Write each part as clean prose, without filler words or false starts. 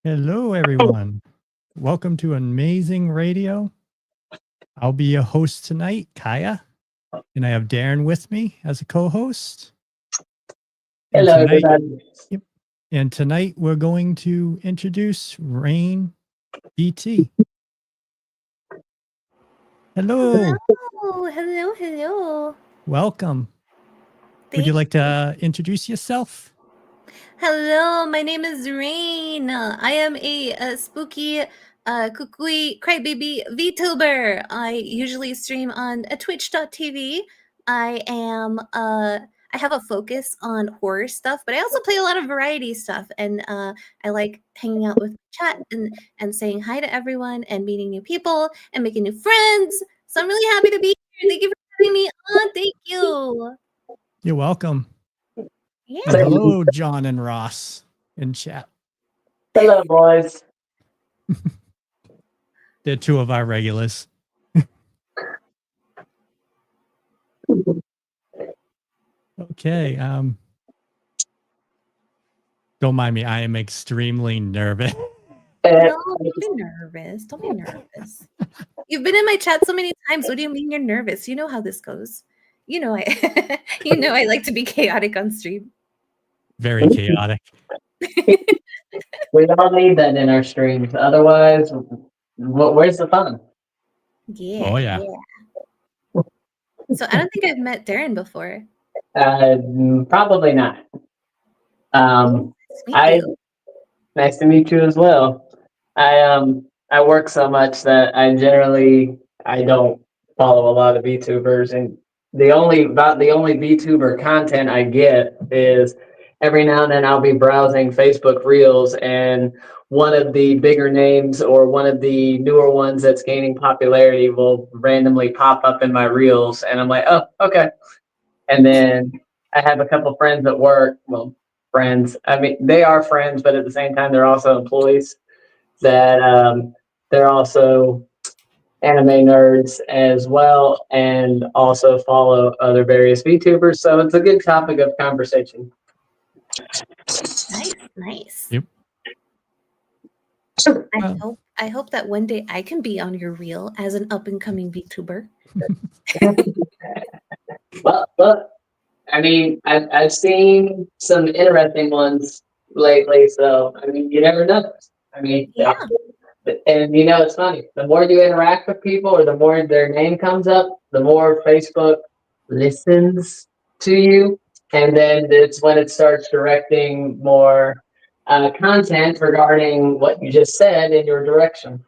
Hello, everyone. Welcome to Amazing Radio. I'll be your host tonight, Kaya, and I have Darren with me as a co-host. And Hello, tonight, everybody. yep, and tonight we're going to introduce Rain BT. Hello. Hello. Welcome. Would you like to introduce yourself? Hello, my name is Rain. I am a spooky, kukui crybaby VTuber. I usually stream on twitch.tv. I have a focus on horror stuff, but I also play a lot of variety stuff, and I like hanging out with chat and saying hi to everyone and meeting new people and making new friends. So I'm really happy to be here. Thank you for having me on. Thank you. You're welcome. Yeah. And hello, John and Ross in chat. Hello, boys. They're two of our regulars. Okay. Don't mind me. I am extremely nervous. No, don't be nervous. Don't be nervous. You've been in my chat so many times. What do you mean you're nervous? You know how this goes. You know I like to be chaotic on stream. Very chaotic. We all need that in our streams. Otherwise, where's the fun? Yeah. Oh, yeah. So I don't think I've met Darren before. Probably not. Nice to meet you as well. I work so much that I don't follow a lot of VTubers, and the only VTuber content I get is every now and then I'll be browsing Facebook Reels, and one of the bigger names or one of the newer ones that's gaining popularity will randomly pop up in my Reels, and I'm like, oh, okay. And then I have a couple friends at work. Well, friends. I mean, they are friends, but at the same time, they're also employees that they're also anime nerds as well, and also follow other various VTubers. So it's a good topic of conversation. Nice. Yep. I hope that one day I can be on your reel as an up and coming VTuber. But I mean, I've seen some interesting ones lately, so I mean, you never know. I mean, yeah. And it's funny. The more you interact with people, or the more their name comes up, the more Facebook listens to you, and then it's when it starts directing more content regarding what you just said in your direction.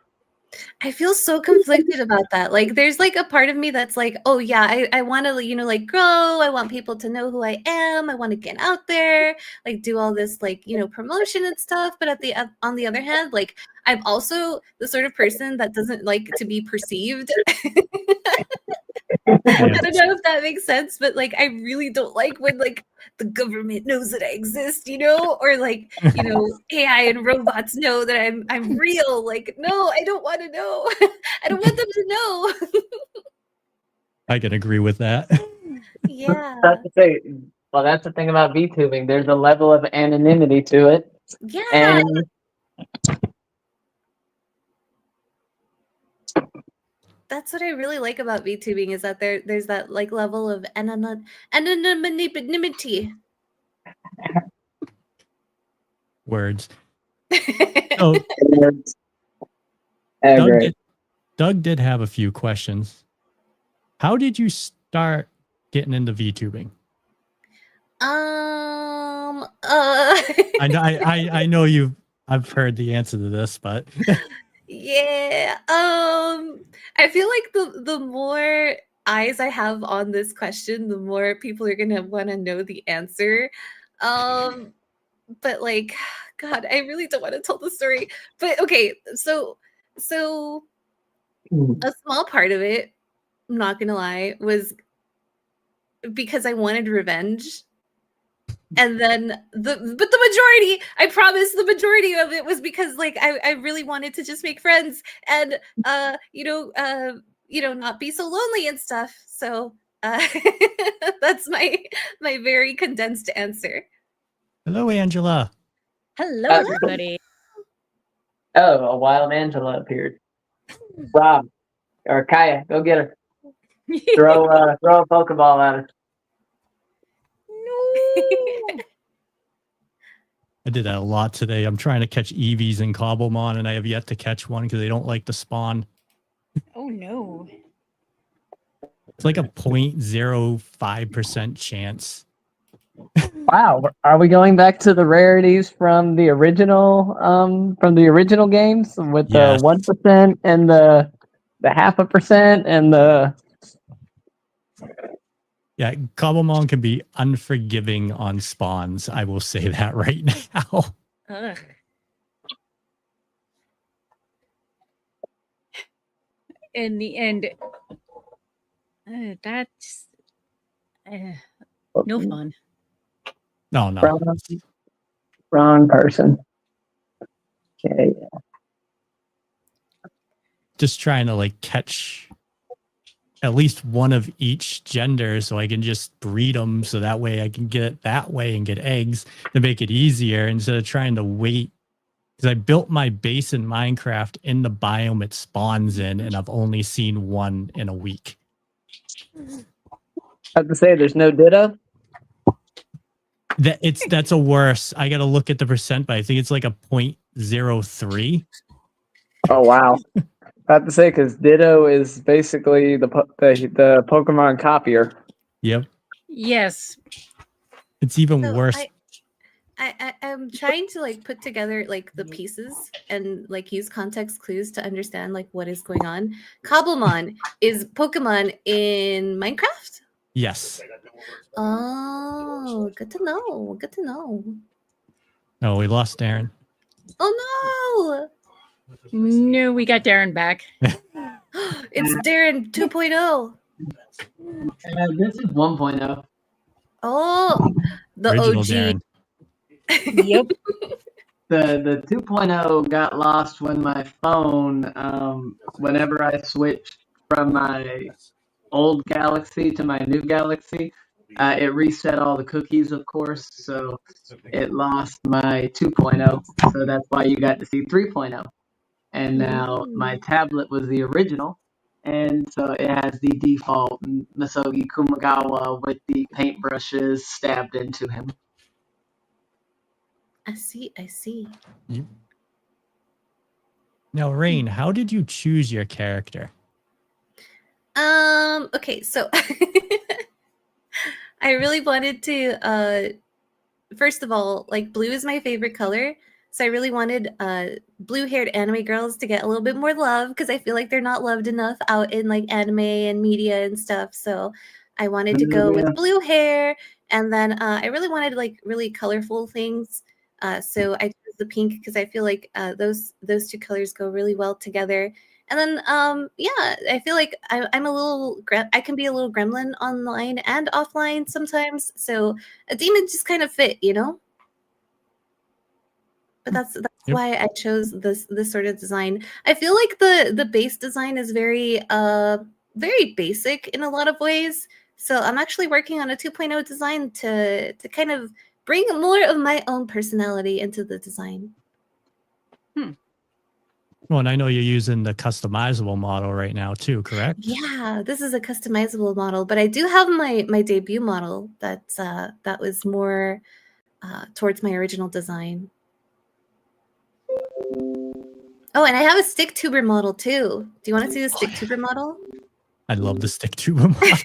I feel so conflicted about that. Like, there's like a part of me that's like, oh yeah, I want to, grow. I want people to know who I am. I want to get out there, like do all this, like, promotion and stuff. But on the other hand, like, I'm also the sort of person that doesn't like to be perceived. I don't know if that makes sense, but like, I really don't like when like the government knows that I exist, or like, AI and robots know that I'm real. Like, no, I don't want to know. I don't want them to know. I can agree with that. Yeah. Well, that's the thing about VTubing. There's a level of anonymity to it. Yeah. And that's what I really like about VTubing, is that there's that like level of anonymity. Words. So, Doug did have a few questions. How did you start getting into VTubing? I know I've heard the answer to this, but yeah. I feel like the more eyes I have on this question, the more people are gonna want to know the answer. But like, God, I really don't want to tell the story. But okay, so a small part of it, I'm not gonna lie, was because I wanted revenge. And then the majority, I promise, the majority of it was because like I really wanted to just make friends and not be so lonely and stuff. So that's my very condensed answer. Hello, Angela. Hello, everybody. Oh, a wild Angela appeared. Rob or Kaya, go get her. Throw a Pokeball at her. No. I did that a lot today. I'm trying to catch Eevees and Cobblemon, and I have yet to catch one because they don't like to spawn. Oh no. It's like a 0.05% chance. Wow, are we going back to the rarities from the original games with Yes. the 1% and the 0.5% and the Yeah, Cobblemon can be unforgiving on spawns. I will say that right now. Ugh. In the end, that's no fun. No, no. wrong person. Okay. Just trying to like catch at least one of each gender so I can just breed them so that way I can get it that way and get eggs to make it easier instead of trying to wait. Because I built my base in Minecraft in the biome it spawns in, and I've only seen one in a week. I have to say, there's no Ditto. That's a worse. I got to look at the percent, but I think it's like a 0.03. Oh wow! I have to say, because Ditto is basically the Pokemon copier. Yep, Yes. it's even So worse. I'm trying to like put together like the pieces and like use context clues to understand like what is going on. Cobblemon is Pokemon in Minecraft? Yes. Oh, good to know. Good to know. Oh, we lost Darren. Oh No, we got Darren back. no! It's Darren 2.0. This is 1.0. Oh, the Original OG. Darren. Yep. The 2.0 got lost when my phone, whenever I switched from my old Galaxy to my new Galaxy, it reset all the cookies, of course, so it lost my 2.0. So that's why you got to see 3.0. And now my tablet was the original, and so it has the default Masogi Kumagawa with the paintbrushes stabbed into him. I see. I see. Now, Rain, how did you choose your character? Okay, so I really wanted to first of all, like blue is my favorite color. So I really wanted blue-haired anime girls to get a little bit more love because I feel like they're not loved enough out in like anime and media and stuff. So I wanted to go with blue hair, and then I really wanted like really colorful things. So I chose the pink because I feel like those two colors go really well together. And then yeah, I feel like I'm a little I can be a little gremlin online and offline sometimes. So a demon just kind of fit, you know. But that's why I chose this sort of design. I feel like the base design is very very basic in a lot of ways. So I'm actually working on a 2.0 design to kind of bring more of my own personality into the design. Well, and I know you're using the customizable model right now too, correct? Yeah, this is a customizable model, but I do have my debut model that was more towards my original design. Oh, and I have a stick tuber model too. Do you want to see the stick tuber model? I love the stick tuber model.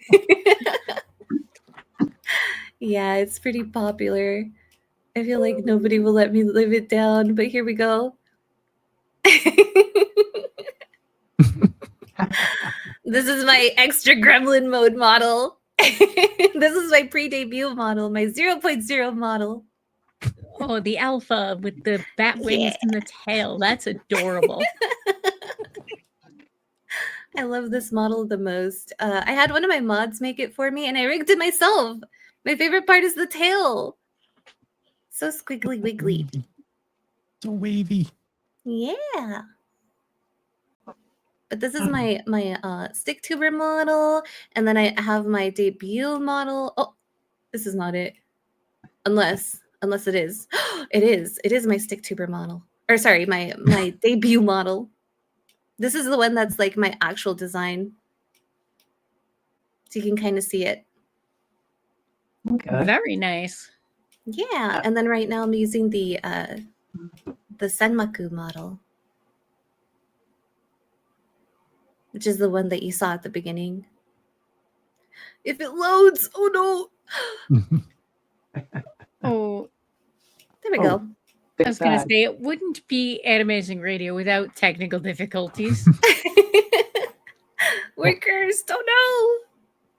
Yeah, it's pretty popular. I feel like nobody will let me live it down, but here we go. This is my extra gremlin mode model. This is my pre-debut model, my 0.0 model. Oh, the alpha with the bat wings and the tail. That's adorable. I love this model the most. I had one of my mods make it for me, and I rigged it myself. My favorite part is the tail. So squiggly wiggly. So wavy. Yeah. But this is my stick tuber model, and then I have my debut model. Oh, this is not it. Unless it is. It is my stick tuber model. or sorry, my debut model. This is the one that's like my actual design. So you can kind of see it. Okay. Very nice. Yeah, and then right now I'm using the Senmaku model, which is the one that you saw at the beginning. If it loads, oh no. Oh, There we Oh. go. I was going to say, it wouldn't be Anime-Zing Radio without technical difficulties. We're cursed. Oh no.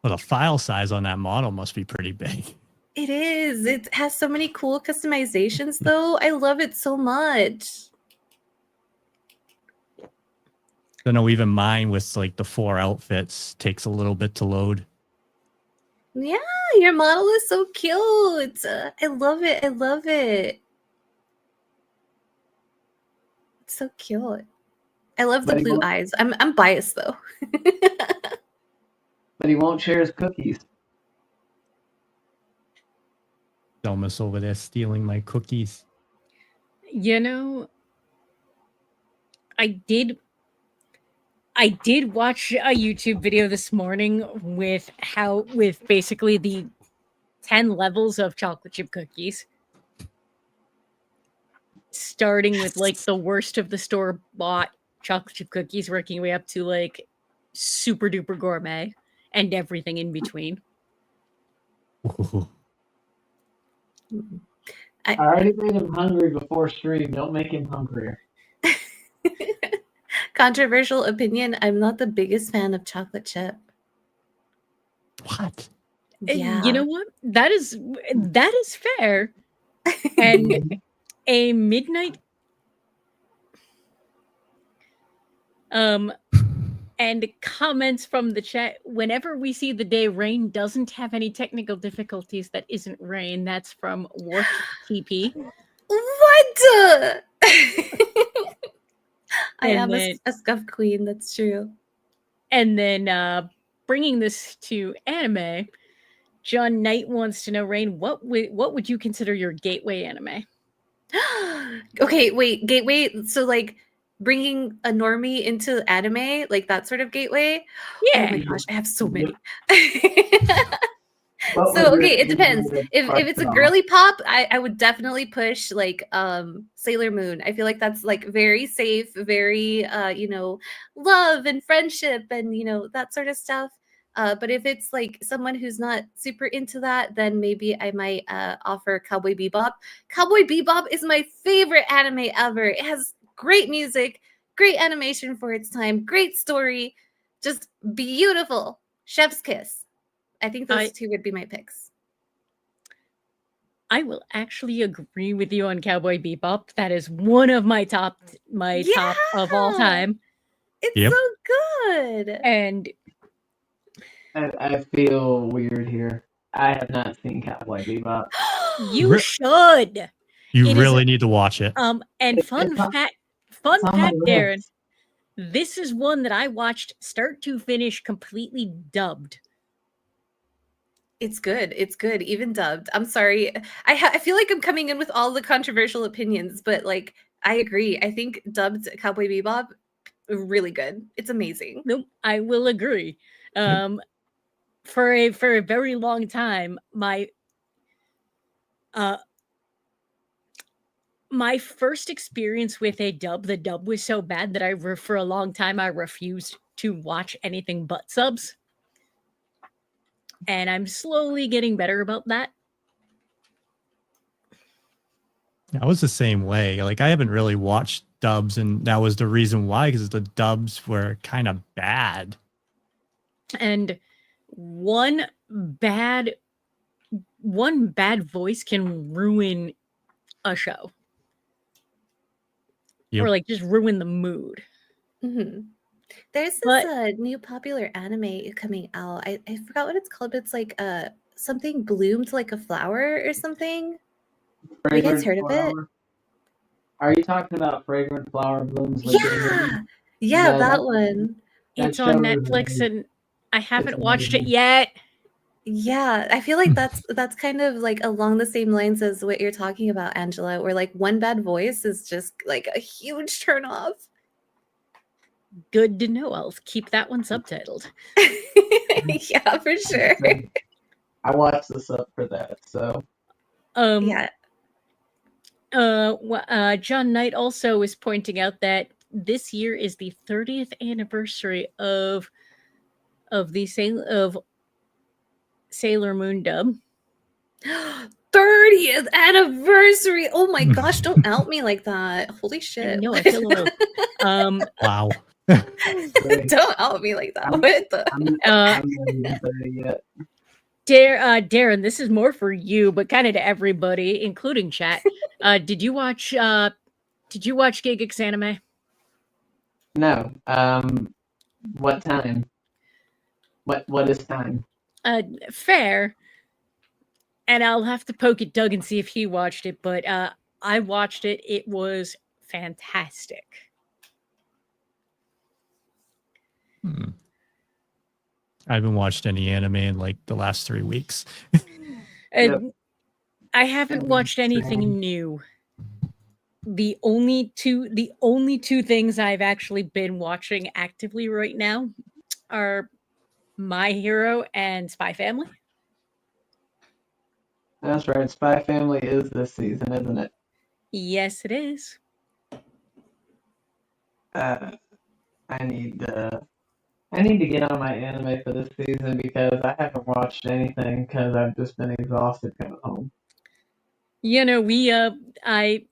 Well, the file size on that model must be pretty big. It is. It has so many cool customizations, though. I love it so much. I know even mine with like the 4 outfits takes a little bit to load. Yeah, your model is so cute. I love it. I love it. It's so cute. I love the But he blue won't- eyes. I'm biased though. But he won't share his cookies. Selma's over there stealing my cookies. You know, I did watch a YouTube video this morning with basically the 10 levels of chocolate chip cookies. Starting with like the worst of the store bought chocolate chip cookies, working way up to like super duper gourmet and everything in between. Ooh. I already made him hungry before stream. Don't make him hungrier. Controversial opinion. I'm not the biggest fan of chocolate chip. What? Yeah. You know what? That is fair. And a midnight and comments from the chat, whenever we see the day Rain doesn't have any technical difficulties, that isn't Rain, that's from Warp TP. What? I And am then- a scuff queen. That's true. And then bringing this to anime, John Knight wants to know, Rain, what would you consider your gateway anime? Okay, wait, gateway. So like bringing a normie into anime, like that sort of gateway. Yeah. Oh my gosh, I have so many. What So was okay, your it depends. favorite If part it's a from? girly pop, I would definitely push like Sailor Moon. I feel like that's like very safe, very love and friendship and that sort of stuff. But if it's like someone who's not super into that, then maybe I might offer Cowboy Bebop. Cowboy Bebop is my favorite anime ever. It has great music, great animation for its time, great story, just beautiful. Chef's kiss. I think those two would be my picks. I will actually agree with you on Cowboy Bebop. That is one of my top of all time. It's Yep. so good. And I feel weird here. I have not seen Cowboy Bebop. you should. You It is- really need to watch it. And fun It's on- fact, It's on my Darren, list. this is one that I watched start to finish completely dubbed. It's good. It's good, even dubbed. I'm sorry. I feel like I'm coming in with all the controversial opinions, but like I agree. I think dubbed Cowboy Bebop really good. It's amazing. Nope, I will agree. For a very long time, my first experience with the dub was so bad that for a long time I refused to watch anything but subs. And I'm slowly getting better about that. I was the same way. Like I haven't really watched dubs, and that was the reason why, because the dubs were kind of bad. And one bad voice can ruin a show. Yep. Or like just ruin the mood. Mm-hmm. There's this new popular anime coming out. I forgot what it's called, but it's like something bloomed like a flower or something. Have you guys heard of it? Are you talking about Fragrant Flower Blooms? Like Yeah, that one. It's on Netflix and I haven't watched it yet. Yeah, I feel like that's kind of like along the same lines as what you're talking about, Angela, where like one bad voice is just like a huge turn off. Good to know. I'll keep that one subtitled. Yeah, for sure. I watched this up for that, so Yeah. John Knight also is pointing out that this year is the 30th anniversary of Sailor Moon dub. 30th anniversary. Oh my gosh, don't out me like that. Holy shit. No, I feel old. Wow. Don't out me like that. What the? I'm not even 30 yet. Darren, this is more for you, but kind of to everybody, including chat. Did you watch Gigix anime? No. What time? What is time? Fair. And I'll have to poke at Doug and see if he watched it, but I watched it. It was fantastic. I haven't watched any anime in like the last 3 weeks. Yep. I haven't watched anything new. The only two things I've actually been watching actively right now are My Hero and Spy Family. That's right. Spy Family is this season, isn't it? Yes, it is. I need to get on my anime for this season because I haven't watched anything because I've just been exhausted coming home. You know, I've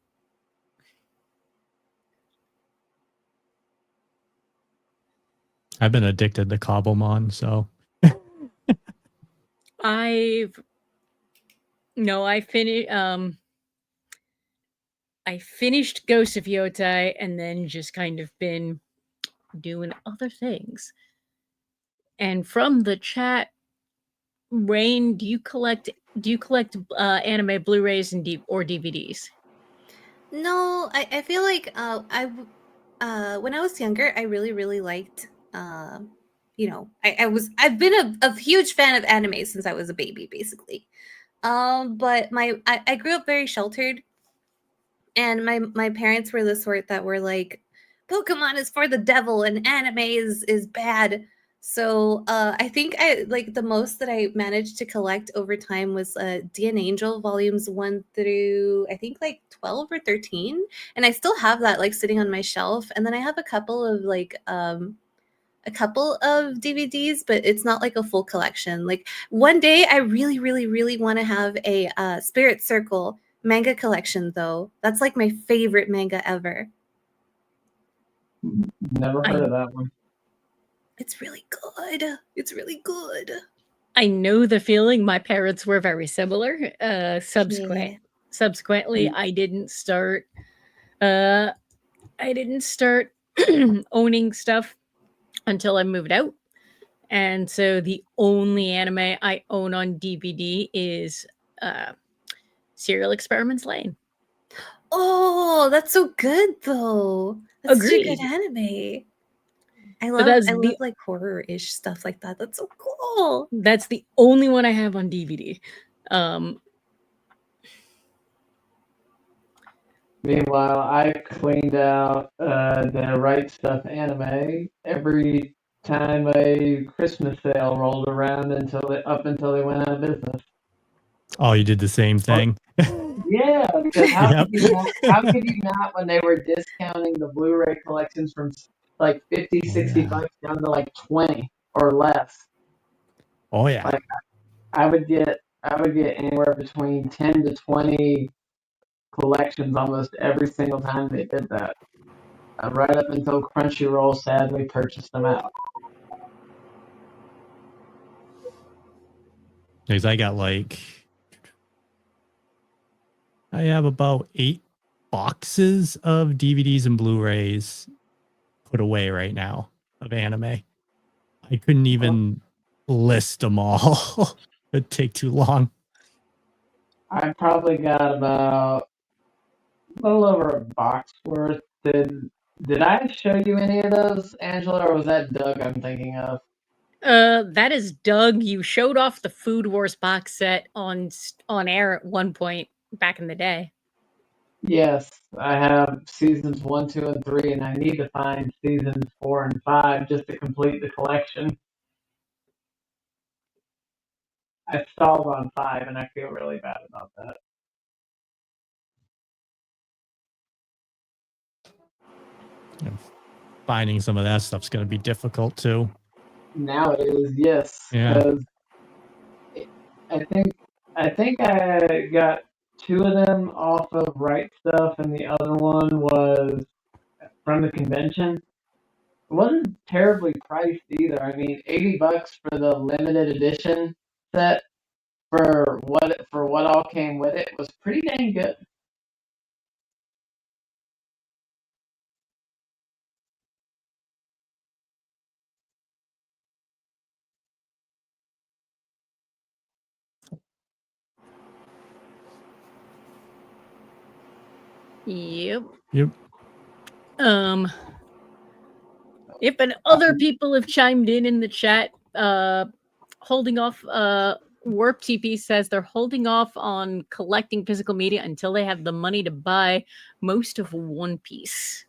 been addicted to Cobblemon, so I finished Ghost of Yotai and then just kind of been doing other things. And from the chat, Rain, do you collect anime Blu-rays and or DVDs? No, I feel like when I was younger, I really liked I've been a huge fan of anime since I was a baby, basically. But I grew up very sheltered, and my parents were the sort that were like, Pokemon is for the devil and anime is bad. So I think I like the most that I managed to collect over time was D and Angel volumes 1 through I think like 12 or 13, and I still have that like sitting on my shelf. And then I have a couple of DVDs, but it's not like a full collection. Like one day I really want to have a Spirit Circle manga collection though. That's like my favorite manga ever. Never heard of that one. It's really good. It's really good. I know the feeling. My parents were very similar. Subsequently, I didn't start owning stuff until I moved out. And so the only anime I own on DVD is Serial Experiments Lane. Oh, that's so good though. That's such a good anime. I love like horror-ish stuff like that. That's so cool. That's the only one I have on DVD. Meanwhile, I cleaned out the Right Stuff anime every time a Christmas sale rolled around until they went out of business. Oh, you did the same thing. Yeah, because how could you not when they were discounting the Blu-ray collections from like 50, 60 bucks down to like 20 or less? Oh yeah. Like I would get anywhere between 10 to 20 collections almost every single time they did that. Right up until Crunchyroll sadly purchased them out. Because I have about 8 boxes of DVDs and Blu-rays put away right now of anime. I couldn't even list them all. It'd take too long. I probably got about a little over a box worth. Did I show you any of those, Angela, or was that Doug I'm thinking of? That is Doug. You showed off the Food Wars box set on air at one point back in the day. Yes, I have seasons 1, 2, and 3, and I need to find seasons 4 and 5 just to complete the collection. I stalled on 5, and I feel really bad about that. Finding some of that stuff's going to be difficult too. Now it is, yes. Yeah. 'Cause I think I got 2 of them off of Right Stuff, and the other one was from the convention. It wasn't terribly priced either. I mean, $80 for the limited edition set for what all came with it was pretty dang good. Yep. Yep. If and other people have chimed in the chat, holding off. Warp TP says they're holding off on collecting physical media until they have the money to buy most of One Piece.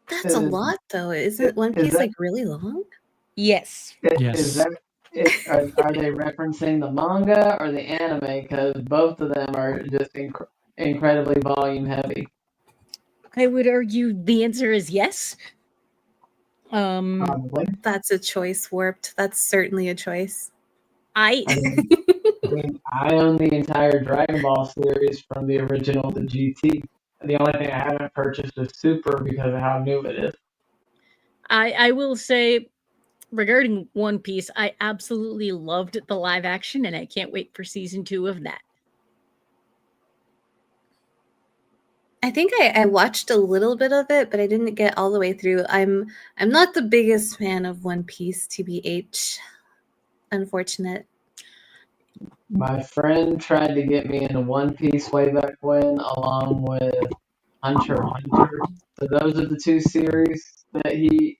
That's a lot, though. Isn't One Piece like really long? Yes. Yes. Is that are they referencing the manga or the anime? Because both of them are just incredibly volume heavy. I would argue the answer is yes. Probably. That's a choice, Warped. That's certainly a choice. I mean, I own the entire Dragon Ball series from the original to GT. The only thing I haven't purchased is Super because of how new it is. I will say, regarding One Piece, I absolutely loved the live action, and I can't wait for season 2 of that. I think I watched a little bit of it, but I didn't get all the way through. I'm not the biggest fan of One Piece, TBH. Unfortunate. My friend tried to get me into One Piece way back when, along with Hunter x Hunter. So those are the 2 series that he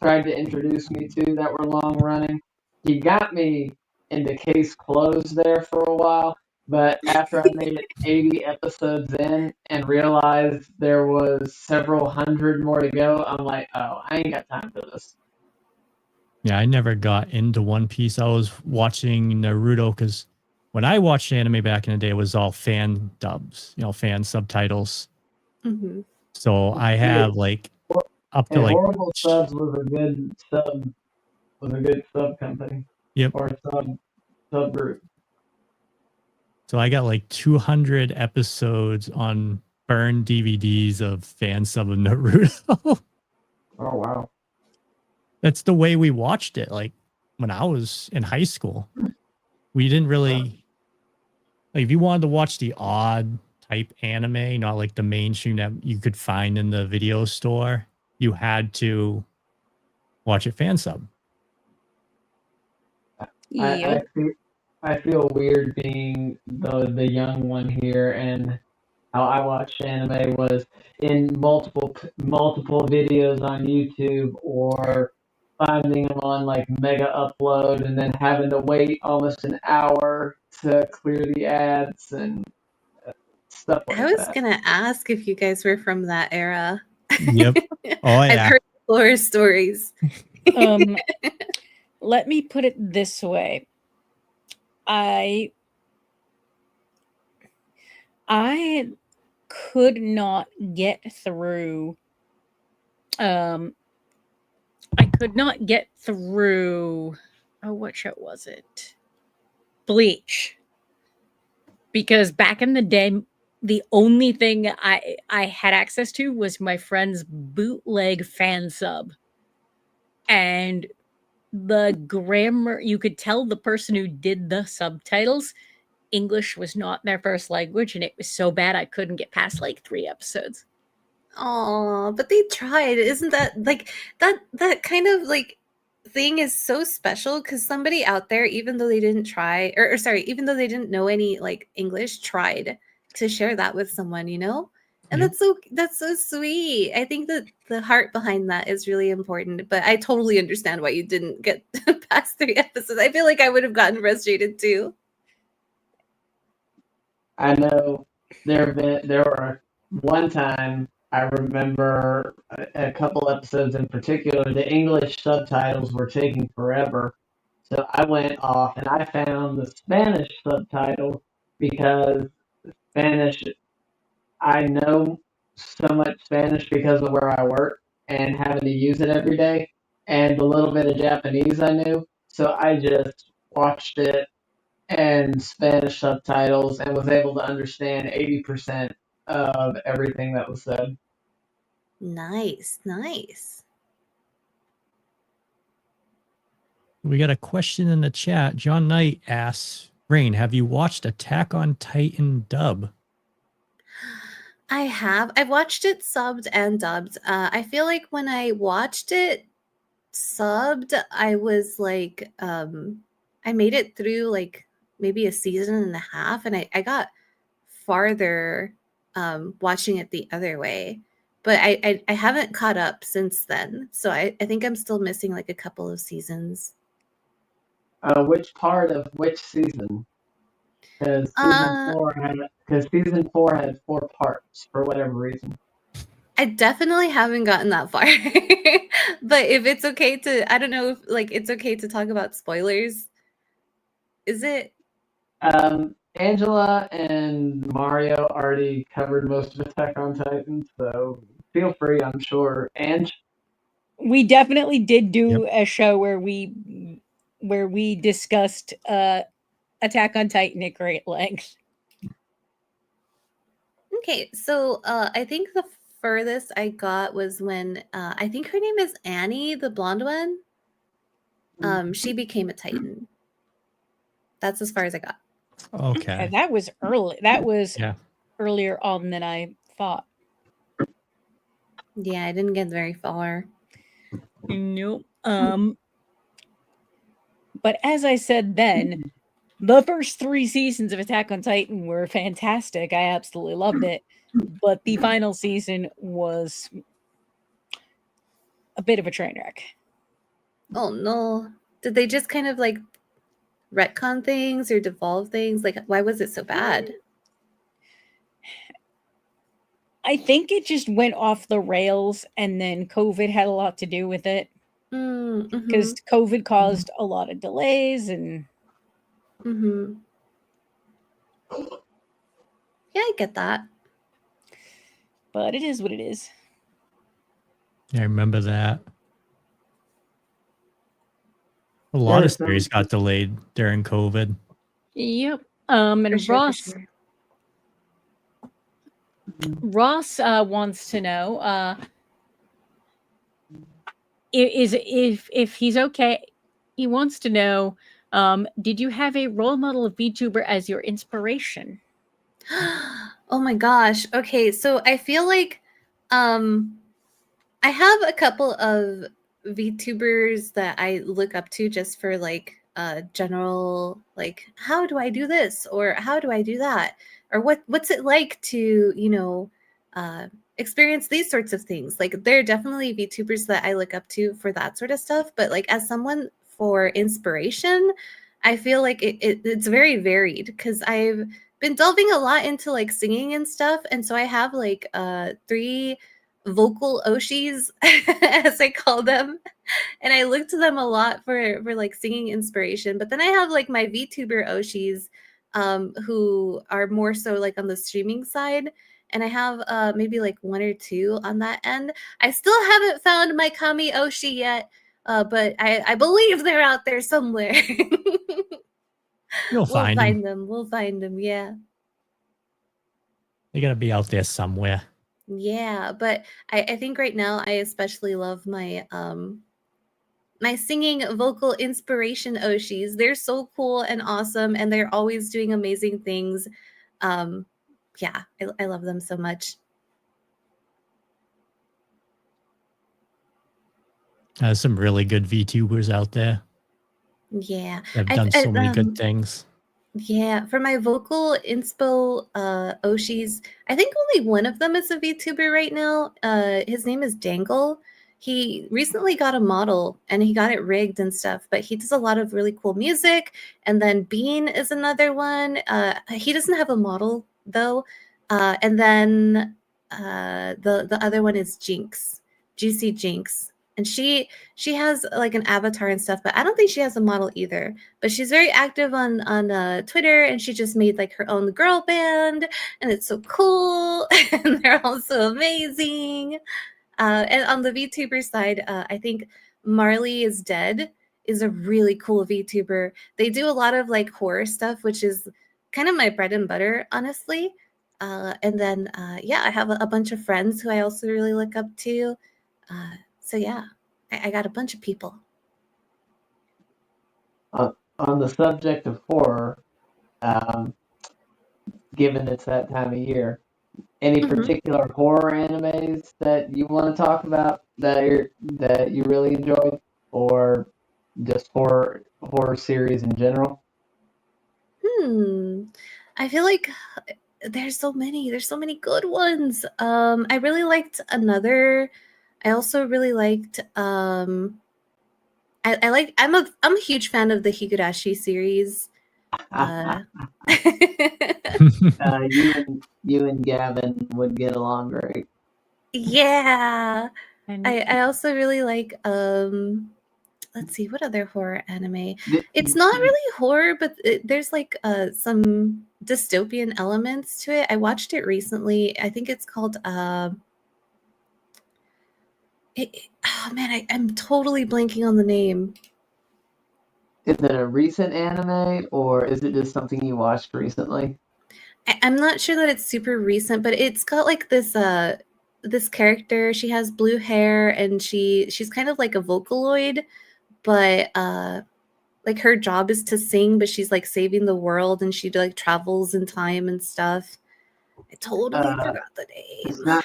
tried to introduce me to that were long running. He got me into Case Closed there for a while, but after I made it 80 episodes in and realized there was several hundred more to go, I'm like, oh, I ain't got time for this. Yeah, I never got into One Piece. I was watching Naruto because when I watched anime back in the day, it was all fan dubs, fan subtitles. Mm-hmm. So I have like up to like Horrible Subs was a good sub company. Yep. Or subgroup. So I got like 200 episodes on burned DVDs of fan sub of Naruto. Oh wow. That's the way we watched it. Like when I was in high school, we didn't really like if you wanted to watch the odd type anime, not like the mainstream that you could find in the video store, you had to watch it fan sub. Yep. I feel weird being the young one here, and how I watched anime was in multiple videos on YouTube, or finding them on like Mega Upload, and then having to wait almost an hour to clear the ads and stuff like that. I was gonna ask if you guys were from that era. Yep. Oh yeah. I've heard horror stories. Let me put it this way. I could not get through what show was it? Bleach. Because back in the day, the only thing I had access to was my friend's bootleg fan sub. And the grammar, you could tell the person who did the subtitles, English was not their first language, and it was so bad I couldn't get past like 3 episodes. Oh, but they tried. Isn't that like that kind of like thing is so special because somebody out there, even though they didn't try, or sorry, even though they didn't know any like English, tried to share that with someone, And Yep. that's so sweet. I think that the heart behind that is really important. But I totally understand why you didn't get past 3 episodes. I feel like I would have gotten frustrated too. I know there were one time I remember a couple episodes in particular, the English subtitles were taking forever. So I went off and I found the Spanish subtitle because Spanish, I know so much Spanish because of where I work and having to use it every day, and the little bit of Japanese I knew. So I just watched it and Spanish subtitles and was able to understand 80% of everything that was said. Nice, nice. We got a question in the chat. John Knight asks, Rain, have you watched Attack on Titan dub? I have. I've watched it subbed and dubbed. I feel like when I watched it subbed, I was like, I made it through like maybe a season and a half, and I got farther watching it the other way. But I haven't caught up since then. So I think I'm still missing like a couple of seasons. Which part of which season? Because Uh, season four had 4 parts for whatever reason. I definitely haven't gotten that far. But if it's okay to, I don't know if like it's okay to talk about spoilers. Is it? Angela and Mario already covered most of Attack on Titan, so feel free, I'm sure. And We definitely did do Yep. a show where we discussed Attack on Titan at great length. Okay, so I think the furthest I got was when I think her name is Annie, the blonde one. She became a Titan. That's as far as I got. Okay. And that was early. That was Yeah. earlier on than I thought. Yeah, I didn't get very far. Nope. But as I said then, the first 3 seasons of Attack on Titan were fantastic. I absolutely loved it. But the final season was a bit of a train wreck. Oh no. Did they just kind of like retcon things or devolve things? Like, why was it so bad? I think it just went off the rails, and then COVID had a lot to do with it. Because COVID caused a lot of delays and Yeah, I get that. but it is what it is. I remember that. A lot of series got delayed during COVID. Yep. And For sure, Ross for sure. Ross wants to know if he's okay. He wants to know, did you have a role model of VTuber as your inspiration? Oh my gosh. Okay, so I feel like I have a couple of VTubers that I look up to just for like general like how do I do this or how do I do that or what's it like to, experience these sorts of things. Like there are definitely VTubers that I look up to for that sort of stuff, but like as someone for inspiration, I feel like it's very varied because I've been delving a lot into like singing and stuff, and so I have like 3 vocal Oshis as I call them, and I look to them a lot for like singing inspiration. But then I have like my VTuber Oshis who are more so like on the streaming side, and I have maybe like 1 or 2 on that end. I still haven't found my Kami Oshi yet, but I believe they're out there somewhere. You'll find them. We'll find them. Yeah. They got to be out there somewhere. Yeah, but I think right now I especially love my my singing vocal inspiration Oshis. They're so cool and awesome, and they're always doing amazing things. Yeah, I love them so much. There's some really good VTubers out there. Yeah, They've done so many good things. Yeah, for my vocal inspo Oshis, I think only one of them is a VTuber right now. His name is Dangle. He recently got a model and he got it rigged and stuff, but he does a lot of really cool music. And then Bean is another one. He doesn't have a model though. And then the other one is Jinx, Juicy Jinx. And she has like an avatar and stuff, but I don't think she has a model either. But she's very active on Twitter, and she just made like her own girl band, and it's so cool. And they're all so amazing. And on the VTuber side, I think Marley is Dead is a really cool VTuber. They do a lot of like horror stuff, which is kind of my bread and butter, honestly. And then yeah, I have a bunch of friends who I also really look up to. So yeah, I got a bunch of people. On the subject of horror, um, given it's that time of year, any Mhm. particular horror animes that you want to talk about that you really enjoyed, or just horror series in general? I feel like there's so many. There's so many good ones. I really liked another. I also really liked. I like. I'm a huge fan of the Higurashi series. You and Gavin would get along great. Yeah. And I also really like let's see, what other horror anime? Th- It's not really horror, but there's like some dystopian elements to it. I watched it recently. I think it's called oh man, I'm totally blanking on the name. Is it a recent anime, or is it just something you watched recently? I'm not sure that it's super recent, but it's got like this character. She has blue hair and she's kind of like a Vocaloid, but like her job is to sing, but she's like saving the world and she like travels in time and stuff. I totally forgot the It's name. not.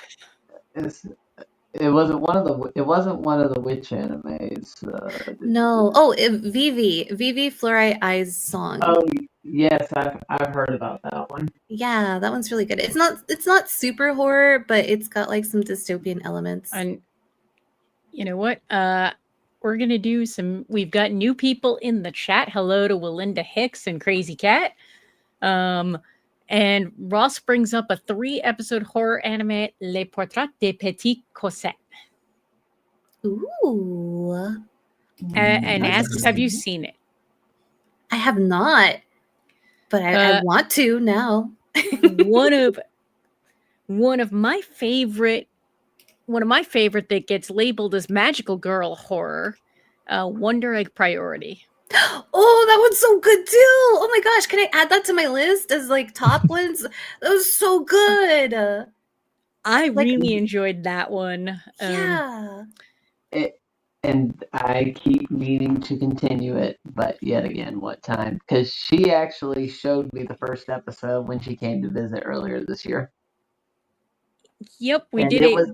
It's, it wasn't one of the. It wasn't one of the witch animes. No. Oh, Vivi Fluorite Eyes song. Oh yes, I've heard about that one. Yeah, that one's really good. It's not super horror, but it's got like some dystopian elements. And you know what? We're gonna do some. We've got new people in the chat. Hello to Willinda Hicks and Crazy Cat. And Ross brings up a 3-episode horror anime, Les Portraits des Petits Cossets. Ooh. And That's asks, have you interesting. seen it? I have not, but I want to now. one of my favorite that gets labeled as magical girl horror, Wonder Egg Priority. Oh, that one's so good too. Oh my gosh, can I add that to my list as like top ones? That was so good. I Like- really enjoyed that one. Yeah. And I keep meaning to continue it, but yet again, what time? Because she actually showed me the first episode when she came to visit earlier this year. Yep, we And did it it. was,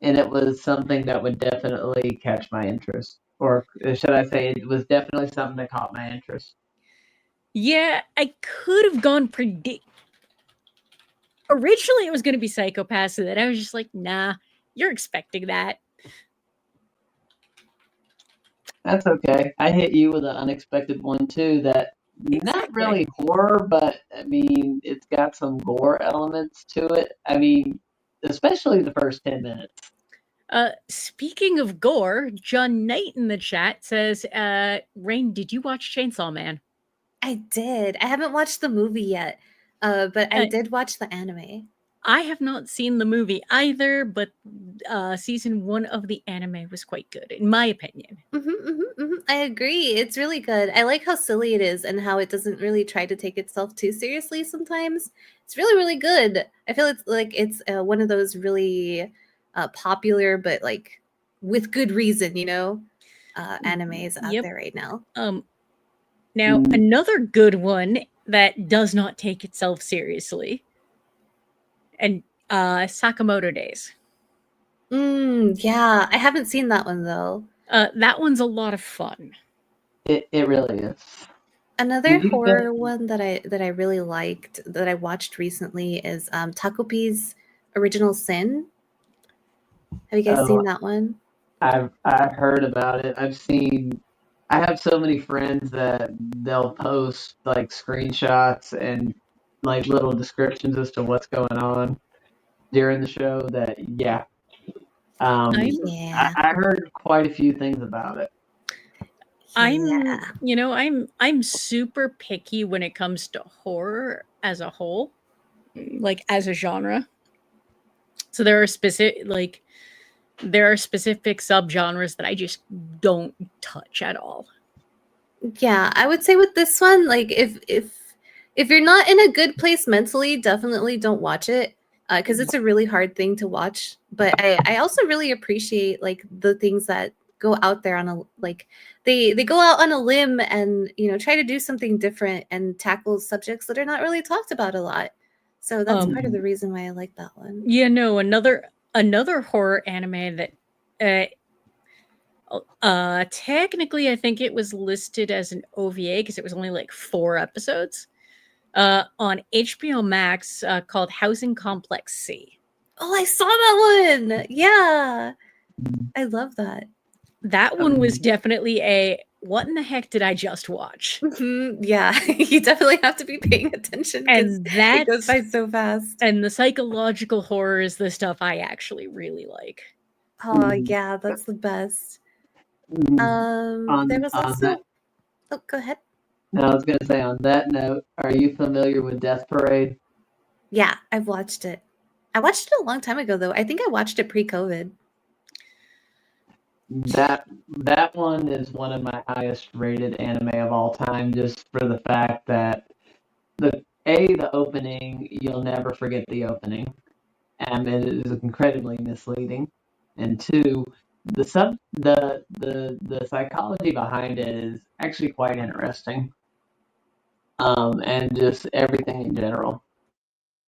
and it was something that would definitely catch my interest, or should I say, it was definitely something that caught my interest. Yeah, I could have gone Originally, it was going to be Psychopaths, and then I was just like, nah, you're expecting that. That's okay. I hit you with an unexpected one too. That not really horror, but I mean, it's got some gore elements to it. I mean, especially the first 10 minutes. Speaking of gore, John Knight in the chat says, Rain, did you watch Chainsaw Man? I did. I haven't watched the movie yet, but I did watch the anime. I have not seen the movie either, but season 1 of the anime was quite good, in my opinion. I agree. It's really good. I like how silly it is and how it doesn't really try to take itself too seriously sometimes. It's really, really good. I feel it's one of those really popular, but like with good reason, animes out there right now. Now, another good one that does not take itself seriously, and Sakamoto Days. Yeah, I haven't seen that one though. That one's a lot of fun. It really is. Another Did you horror one that I really liked that I watched recently is Takopi's Original Sin. Have you guys Oh, seen that one? I've heard about it. I have so many friends that they'll post like screenshots and like little descriptions as to what's going on during the show that yeah. Yeah. I heard quite a few things about it. Yeah. I'm super picky when it comes to horror as a whole, like as a genre. So there are specific subgenres that I just don't touch at all. Yeah, I would say with this one, like if you're not in a good place mentally, definitely don't watch it because it's a really hard thing to watch. But I also really appreciate like the things that go out there on a like they go out on a limb and try to do something different and tackle subjects that are not really talked about a lot. So that's part of the reason why I like that one. Yeah, no, another horror anime that technically I think it was listed as an OVA because it was only like 4 episodes on HBO Max called Housing Complex C. Oh, I saw that one. Yeah. I love that. That one was definitely a what in the heck did I just watch? Yeah, you definitely have to be paying attention because it goes by so fast. And the psychological horror is the stuff I actually really like. Oh yeah, that's the best. There was also. Oh, go ahead. No, I was going to say on that note, are you familiar with Death Parade? Yeah, I've watched it. I watched it a long time ago though. I think I watched it pre-COVID. That one is one of my highest rated anime of all time, just for the fact that the opening, you'll never forget the opening, and it is incredibly misleading, and two, the psychology behind it is actually quite interesting, and just everything in general.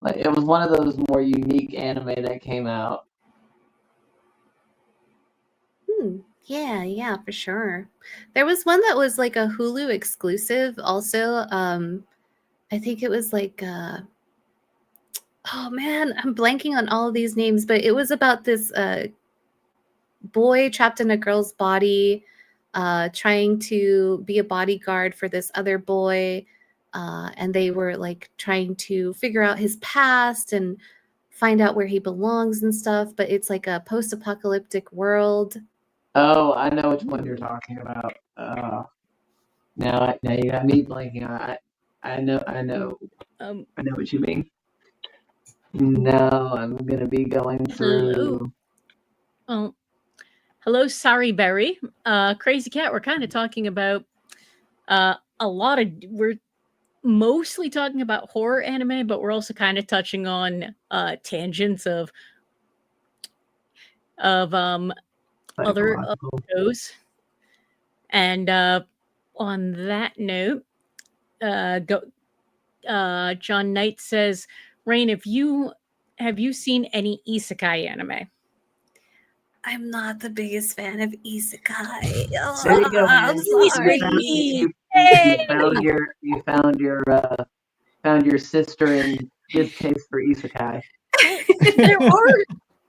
Like it was one of those more unique anime that came out. Yeah, for sure. There was one that was like a Hulu exclusive also. I think it was like oh man, I'm blanking on all of these names, but it was about this boy trapped in a girl's body, trying to be a bodyguard for this other boy. And they were like trying to figure out his past and find out where he belongs and stuff. But it's like a post-apocalyptic world. Oh, I know which one you're talking about. Now you got me blanking. I know what you mean. No, I'm gonna be going through. Hello, Sorry Berry. Crazy Cat. We're kind of talking about we're mostly talking about horror anime, but we're also kind of touching on tangents of other shows. And on that note, John Knight says, Rain, have you seen any isekai anime? I'm not the biggest fan of isekai. Oh, there you go. I'm sorry. You found your sister in his taste for isekai.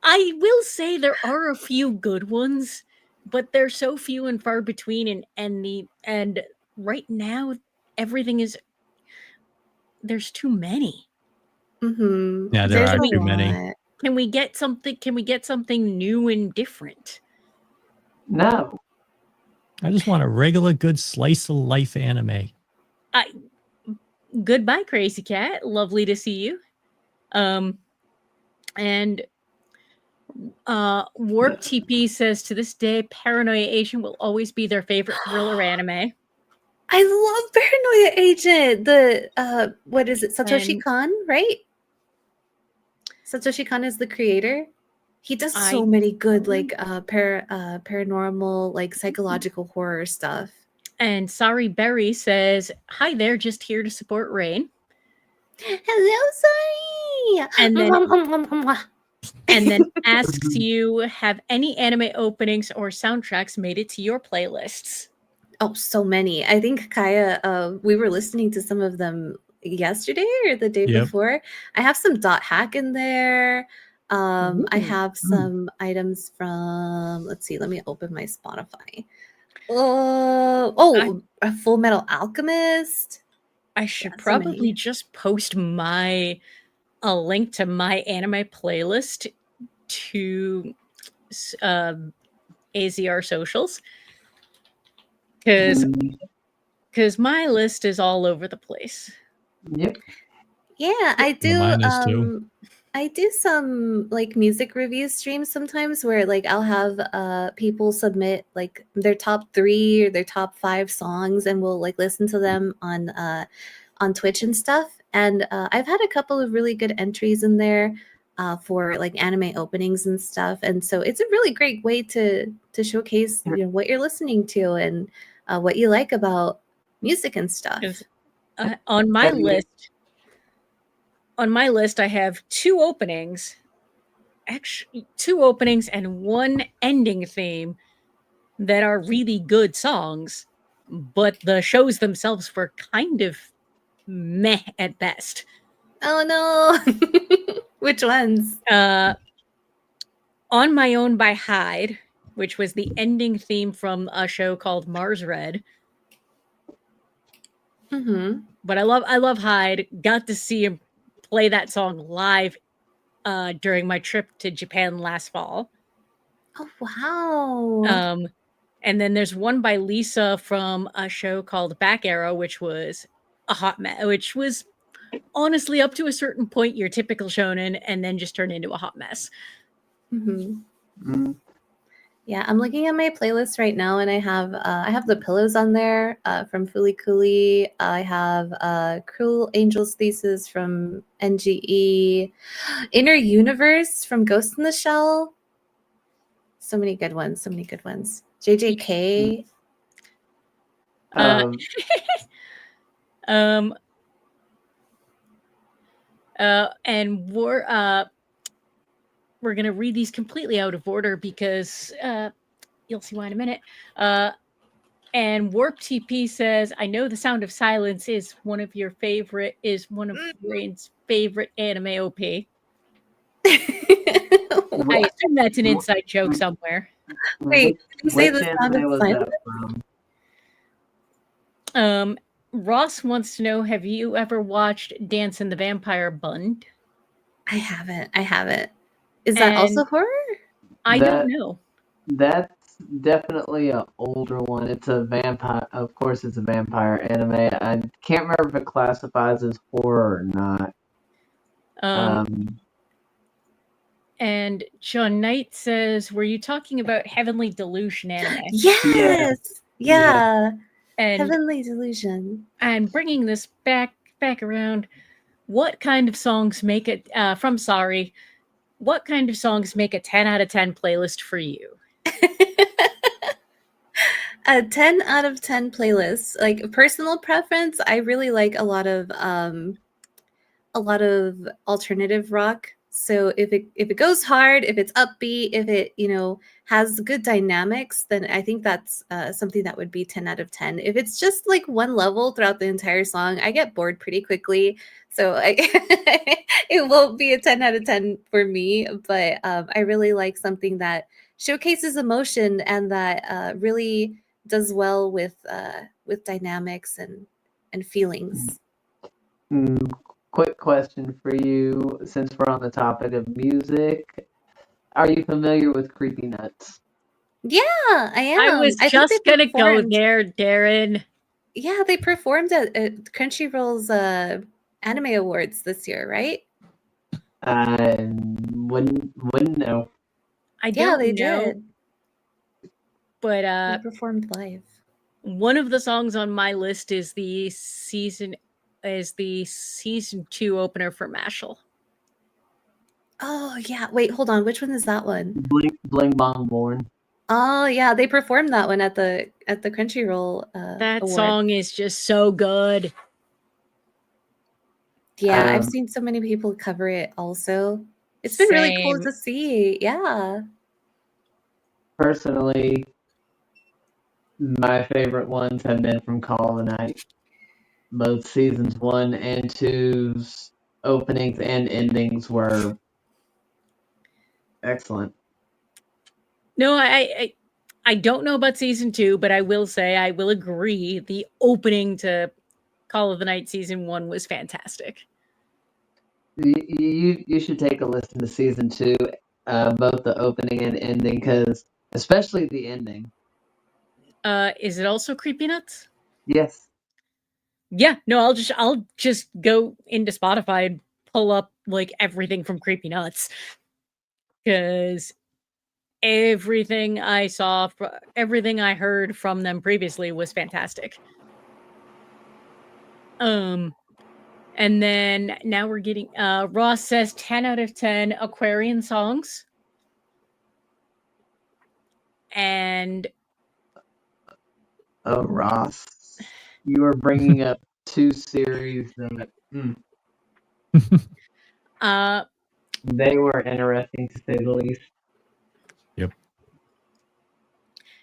I will say there are a few good ones, but they're so few and far between, and right now there's too many. Yeah, there are too many. Can we get something new and different? No. I just want a regular good slice of life anime. Goodbye, Crazy Cat. Lovely to see you. And Warp TP says, to this day, Paranoia Agent will always be their favorite thriller anime. I love Paranoia Agent. The what is it? Satoshi Kon, right? Satoshi Kon is the creator. He does so many good like paranormal, like psychological horror stuff. And Sorry Berry says, hi there, just here to support Rain. Hello, Sorry. And then asks you, have any anime openings or soundtracks made it to your playlists? Oh, so many. I think Kaya, we were listening to some of them yesterday or the day Yep. before. I have some Dot Hack in there. I Ooh. have some items from, let's see, let me open my Spotify. A Full Metal Alchemist. I should so probably many. just post a link to my anime playlist to AZR socials, because my list is all over the place. Yep. Yeah, I do. Mine is too. I do some like music review streams sometimes where like I'll have people submit like their top 3 or their top 5 songs, and we'll like listen to them on Twitch and stuff. And I've had a couple of really good entries in there for like anime openings and stuff. And so it's a really great way to showcase what you're listening to and what you like about music and stuff. 'Cause, on my list, I have 2 openings. Actually, 2 openings and 1 ending theme that are really good songs, but the shows themselves were kind of meh at best. Oh no. Which ones? On My Own by Hyde, which was the ending theme from a show called Mars Red. Mm-hmm. But I love Hyde. Got to see him play that song live during my trip to Japan last fall. Oh wow. And then there's one by Lisa from a show called Back Arrow, which was a hot mess, which was honestly up to a certain point your typical shonen, and then just turned into a hot mess. Mm-hmm. Yeah, I'm looking at my playlist right now, and I have the pillows on there from Fooly Cooly. I have Cruel Angel's Thesis from NGE, Inner Universe from Ghost in the Shell. So many good ones. So many good ones. JJK. And we're gonna read these completely out of order because you'll see why in a minute. And Warp TP says, "I know The Sound of Silence is one of Rain's favorite anime OP." I assume that's an inside joke somewhere. Wait, did you say The Sound of Silence? Ross wants to know, have you ever watched Dance in the Vampire Bund? I haven't. Is that also horror? I don't know. That's definitely an older one. It's a vampire. Of course, it's a vampire anime. I can't remember if it classifies as horror or not. And John Knight says, "Were you talking about Heavenly Delusion anime?" Yes. Yeah. And Heavenly Delusion. And bringing this back around, what kind of songs make it from Sorry? What kind of songs make a 10 out of 10 playlist for you? A 10 out of 10 playlist. Like personal preference, I really like a lot of alternative rock. So if it goes hard, if it's upbeat, if it has good dynamics, then I think that's something that would be 10 out of 10. If it's just like one level throughout the entire song, I get bored pretty quickly. So it won't be a 10 out of 10 for me. But I really like something that showcases emotion and that really does well with dynamics and feelings. Quick question for you, since we're on the topic of music. Are you familiar with Creepy Nuts? Yeah, I am. I was just going to go there, Darren. Yeah, they performed at Crunchyroll's Anime Awards this year, right? Wouldn't know. I don't they know. did. But they performed live. One of the songs on my list is the season 2 opener for Mashal. Oh yeah, wait, hold on. Which one is that one? Bling Bong Born. Oh yeah, they performed that one at the Crunchyroll. That award. song is just so good. Yeah, I've seen so many people cover it. Also, it's been really cool to see. Yeah. Personally, My favorite ones have been from Call of the Night. Both seasons 1 and 2's openings and endings were excellent. No, I don't know about season 2, but I will say I will agree the opening to Call of the Night season 1 was fantastic. You should take a listen to season 2, both the opening and ending, because especially the ending. Is it also Creepy Nuts? Yes. Yeah, no, I'll just go into Spotify and pull up like everything from Creepy Nuts, because everything I saw, everything I heard from them previously was fantastic. And then now we're getting Ross says 10 out of 10 Aquarian songs. And Oh, Ross, you are bringing up 2 series that they were interesting to say the least. Yep.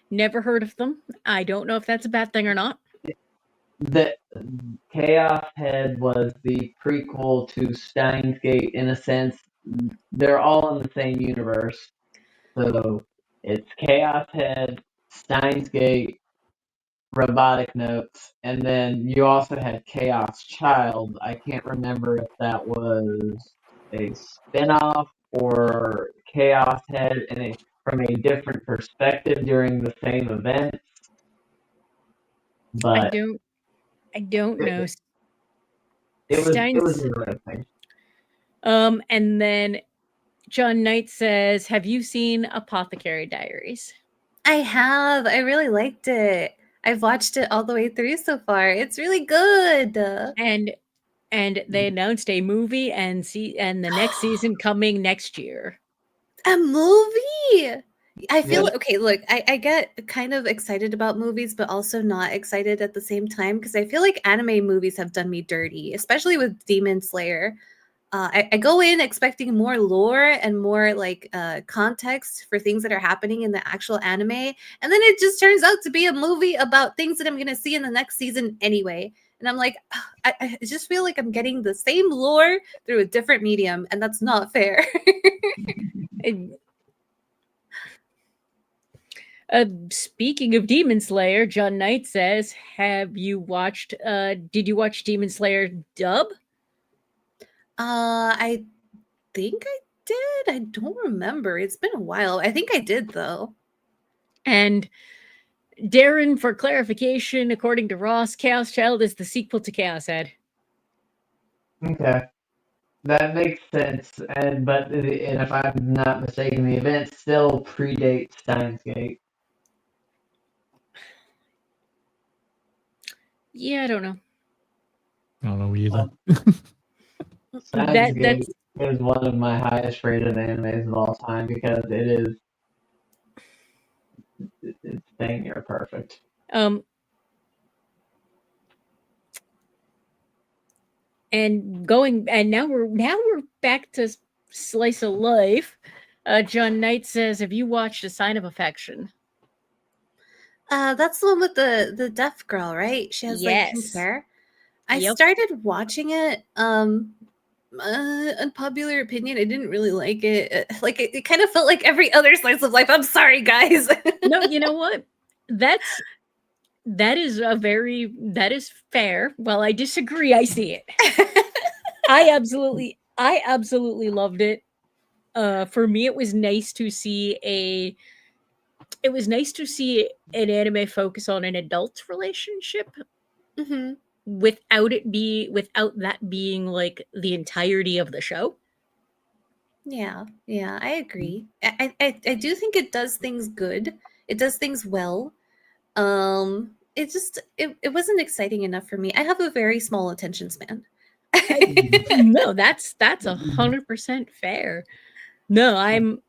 Never heard of them. I don't know if that's a bad thing or not. The Chaos Head was the prequel to Steins Gate in a sense. They're all in the same universe. So it's Chaos Head, Steins Gate, Robotic Notes, and then you also had Chaos Child. I can't remember if that was a spin-off or Chaos Head from a different perspective during the same event. But I don't know. it was interesting. And then John Knight says, "Have you seen Apothecary Diaries?" I have. I really liked it. I've watched it all the way through so far. It's really good. And they announced a movie and the next season coming next year. A movie. I feel Yeah. okay. Look, I get kind of excited about movies, but also not excited at the same time because I feel like anime movies have done me dirty, especially with Demon Slayer. I go in expecting more lore and more like context for things that are happening in the actual anime, and then it just turns out to be a movie about things that I'm going to see in the next season anyway. And I'm like, I just feel like I'm getting the same lore through a different medium, and that's not fair. Speaking of Demon Slayer, John Knight says, "Have you watched? Did you watch Demon Slayer dub?" I think I did. I don't remember. It's been a while. I think I did though. And Darren, for clarification, according to Ross, Chaos Child is the sequel to Chaos Head. Okay. That makes sense, and if I'm not mistaken, the event still predates Steins Gate. Yeah, I don't know. I don't know either. Steins Gate is one of my highest rated animes of all time because it's dang near perfect. And now we're back to slice of life. John Knight says, "Have you watched A Sign of Affection?" That's the one with the deaf girl, right? She has like pink Yes. hair. I Yep. started watching it. Unpopular opinion, I didn't really like it. Like it kind of felt like every other slice of life. I'm sorry, guys. No, you know what? That is fair. Well, I disagree. I see it. I absolutely loved it. For me, it was nice to see an anime focus on an adult relationship Mm-hmm. without that being like the entirety of the show. Yeah, I agree. I do think it does things good. It does things well. It wasn't exciting enough for me. I have a very small attention span. No, that's 100% fair. No, I'm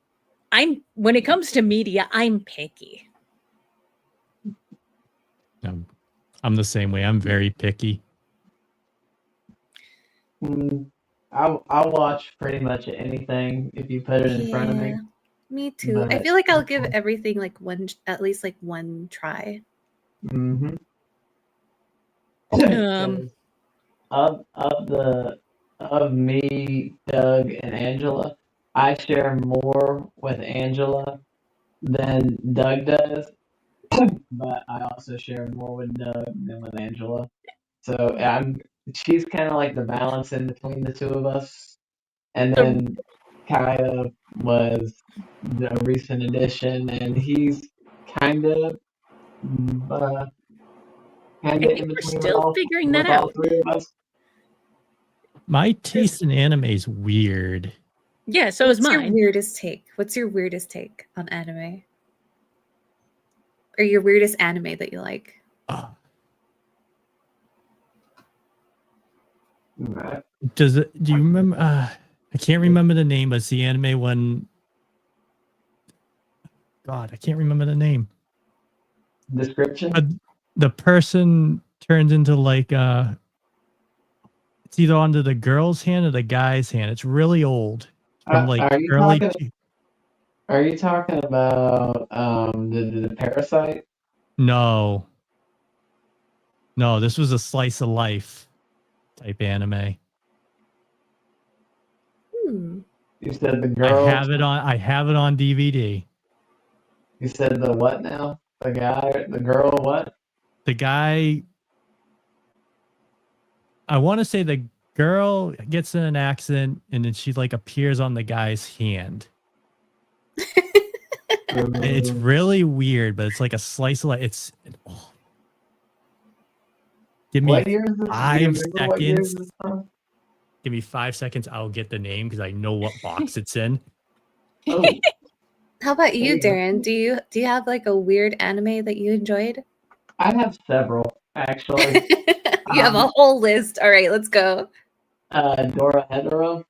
when it comes to media, I'm picky. I'm the same way. I'm very picky. I'll watch pretty much anything if you put it in front of me. Me too. I feel like I'll give everything like at least one try. Mm-hmm. Um, Of me, Doug, and Angela, I share more with Angela than Doug does, but I also share more with Doug than with Angela. So she's kind of like the balance in between the two of us. And The- then Kaya was the recent addition, and he's kind of uh, I kind of think in we're between still figuring that with all out. three of us. My taste in anime is weird. Yeah, so is What's your mine. weirdest take? What's your weirdest take on anime? Or your weirdest anime that you like? Uh, Right. do you remember? I can't remember the name, but it's the anime when. God, I can't remember the name. Description. But the person turns into like it's either onto the girl's hand or the guy's hand. It's really old. From like Are you early. talking? Are you talking about the Parasite? No, no, this was a slice of life type anime. Hmm. You said the girl. I have it on DVD. You said the what now? The guy, the girl, what? The guy, I want to say the girl gets in an accident and then she like appears on the guy's hand. It's really weird, but it's like a slice of life. Oh. Give me What year is this? Do you 5 remember what year is seconds. this from? Give me 5 seconds. I'll get the name because I know what box it's in. Oh, How about there you, you go. Darren? Do you have like a weird anime that you enjoyed? I have several actually. You have a whole list. All right, let's go. Dora Hedoro.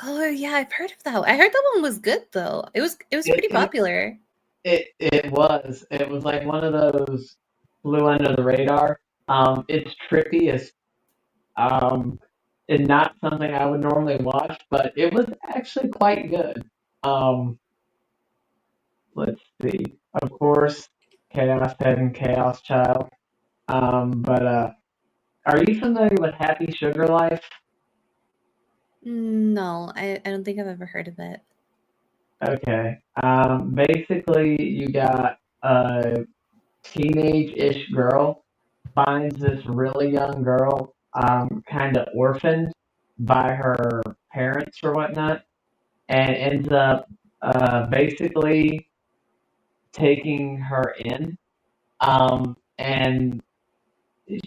Oh yeah, I've heard of that one. I heard that one was good though. It was pretty popular. It was like one of those flew under the radar. It's trippy as and not something I would normally watch, but it was actually quite good. Um, let's see. Of course, Chaos Head and Chaos Child. But are you familiar with Happy Sugar Life? No, I don't think I've ever heard of it. Okay. Basically, you got a teenage-ish girl finds this really young girl, kind of orphaned by her parents or whatnot, and ends up basically taking her in. And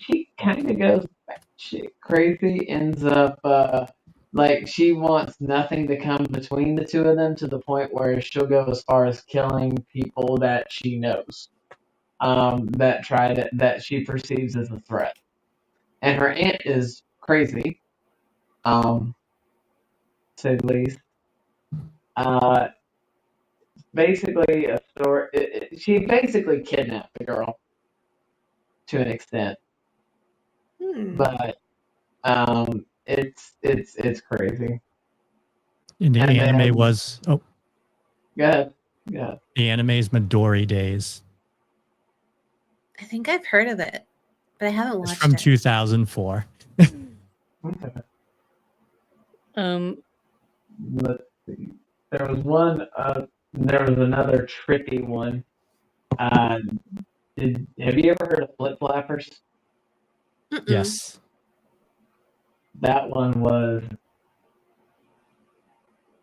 she kind of goes batshit crazy, ends up like she wants nothing to come between the two of them to the point where she'll go as far as killing people that she knows, that she perceives as a threat. And her aunt is crazy, to say the least. Uh, Basically a story. She basically kidnapped the girl to an extent, Hmm. but it's crazy. And the And anime then was go ahead, yeah. the anime's Midori Days. I think I've heard of it, but I haven't It's watched from it. 2004. Okay. Um, Let's see. There was one. There was another trippy one. Uh, have you ever heard of Flip Flappers? Mm-mm. Yes. That one was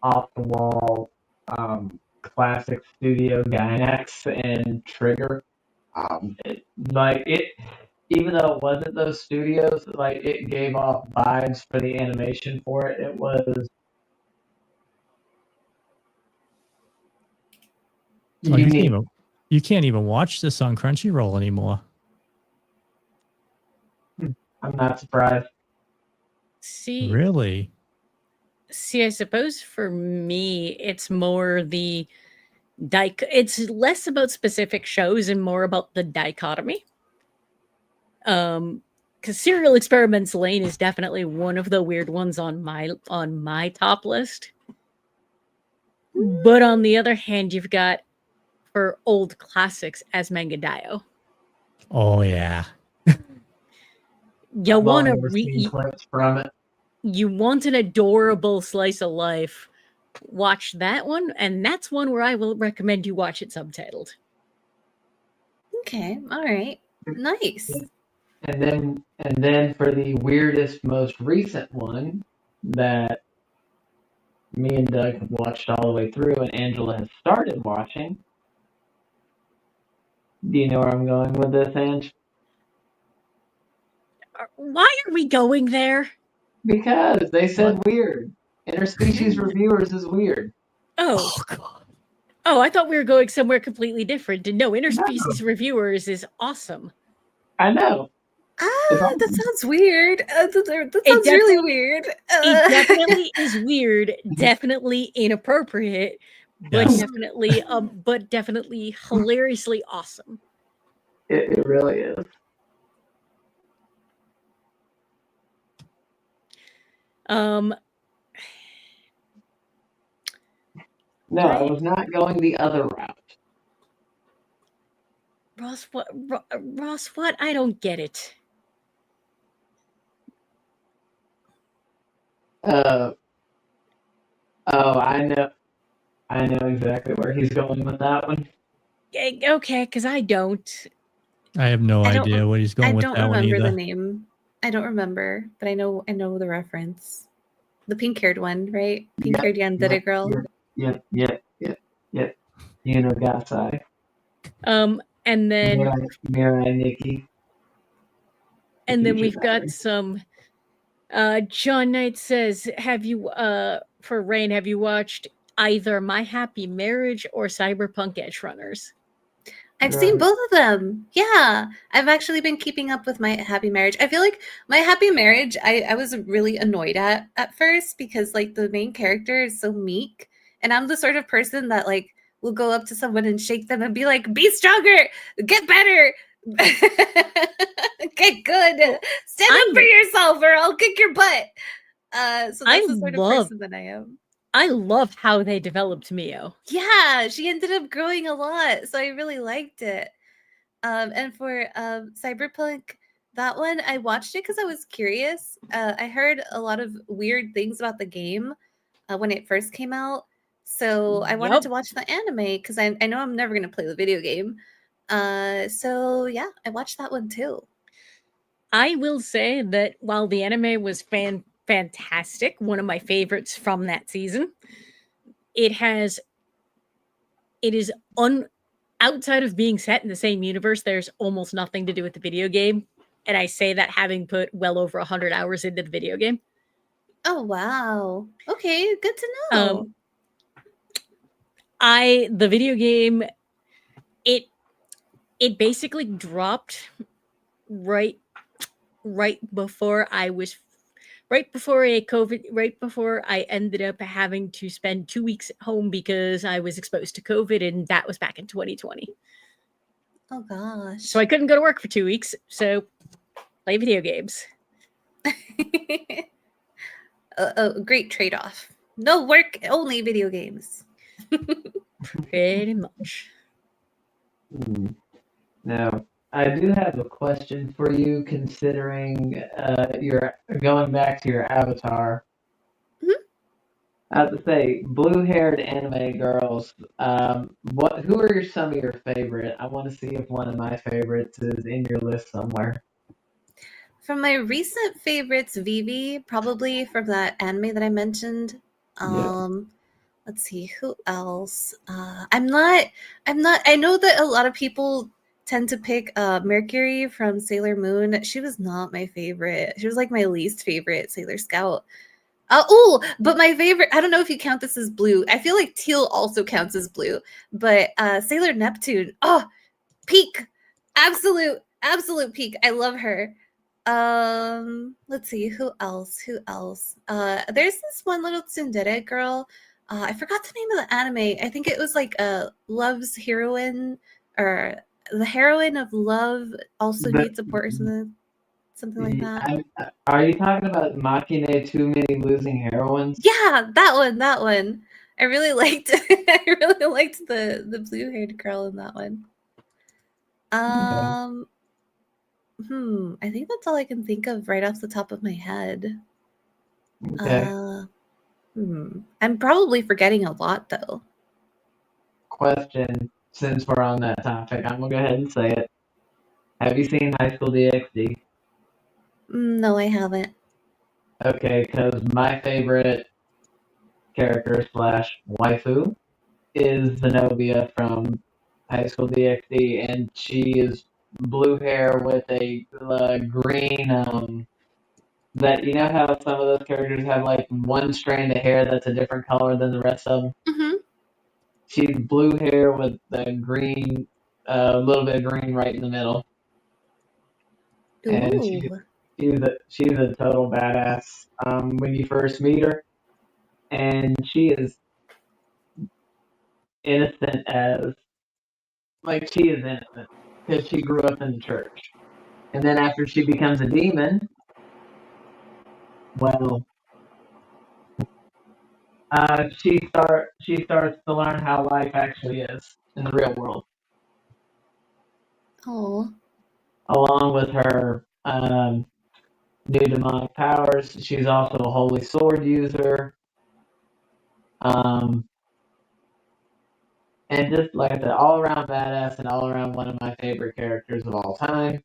off the wall, classic Studio Gainax and Trigger. Like it, even though it wasn't those studios, like it gave off vibes for the animation for it. It was Oh, unique. you can't even watch this on Crunchyroll anymore. I'm not surprised. Really? See, I suppose for me, it's more the it's less about specific shows and more about the dichotomy. Because Serial Experiments Lane is definitely one of the weird ones on my top list. But on the other hand, you've got for old classics as Mangadao. Oh yeah. You I've want only ever seen clips from it. you want an adorable slice of life, watch that one, and that's one where I will recommend you watch it subtitled. Okay, all right, nice. And then for the weirdest, most recent one that me and Doug have watched all the way through, and Angela has started watching. Do you know where I'm going with this, Ange? Why are we going there? Because they said weird. Interspecies reviewers is weird. Oh, Oh god. oh, I thought we were going somewhere completely different. And no, interspecies reviewers is awesome. I know. That sounds weird. That sounds definitely- really weird. It definitely is weird, definitely inappropriate, but Yes. definitely hilariously awesome. It really is. No, I was not going the other route. Ross, what? Ross, what? I don't get it. Oh, I know exactly where he's going with that one. Okay, because I don't. I have no I don't idea what he's I going with don't that one remember either. the name. I don't remember, but I know the reference. The pink-haired one, right? Pink-haired yandere girl. Yep. You know, Gasai. And then Mirai Nikki. and then Future we've got battery. some. John Knight says, "Have you for Rain? Have you watched either My Happy Marriage or Cyberpunk Edge Runners?" I've seen both of them. Yeah. I've actually been keeping up with My Happy Marriage. I feel like My Happy Marriage, I was really annoyed at first because like the main character is so meek. And I'm the sort of person that like will go up to someone and shake them and be like, be stronger, get better, get good, stand up for yourself or I'll kick your butt. So that's the sort of person that I am. I love how they developed Mio. Yeah, she ended up growing a lot, so I really liked it. And for Cyberpunk, that one I watched it because I was curious. I heard a lot of weird things about the game when it first came out, so I wanted to watch the anime because I know I'm never gonna play the video game. So yeah, I watched that one too. I will say that while the anime was fantastic, one of my favorites from that season, it is outside of being set in the same universe, there's almost nothing to do with the video game. And I say that having put well over 100 hours into the video game. Oh, wow. Okay, good to know. The video game, it basically dropped right before I ended up having to spend 2 weeks at home because I was exposed to COVID, and that was back in 2020. Oh gosh. So I couldn't go to work for 2 weeks, so play video games. A great trade-off. No work, only video games. Pretty much. Now, I do have a question for you, considering you're going back to your avatar. I have to say, blue-haired anime girls. Who are some of your favorite? I want to see if one of my favorites is in your list somewhere. From my recent favorites, Vivi, probably from that anime that I mentioned. Let's see, who else? I know that a lot of people tend to pick Mercury from Sailor Moon. She was not my favorite. She was like my least favorite Sailor Scout. But my favorite, I don't know if you count this as blue. I feel like teal also counts as blue. But Sailor Neptune, peak. Absolute peak. I love her. Let's see, who else? There's this one little tsundere girl. I forgot the name of the anime. I think it was like Love's Heroine, or the heroine of love also needs support or something like that. Are you talking about Makine Too Many Losing Heroines? Yeah, that one. I really liked the blue-haired girl in that one. I think that's all I can think of right off the top of my head. Okay. I'm probably forgetting a lot though. Question, since we're on that topic, I'm gonna go ahead and say it. Have you seen High School DxD? No, I haven't. Okay, because my favorite character slash waifu is Zenobia from High School DxD, and she is blue hair with a green that you know how some of those characters have like one strand of hair that's a different color than the rest of them. Mm-hmm. She's blue hair with the green, a little bit of green right in the middle, and Ooh. she's a total badass. When you first meet her, and she is innocent as like she is innocent because she grew up in the church, and then after she becomes a demon, well, she starts to learn how life actually is in the real world, Oh. along with her new demonic powers. She's also a holy sword user. And just like I said, all around badass and all around one of my favorite characters of all time.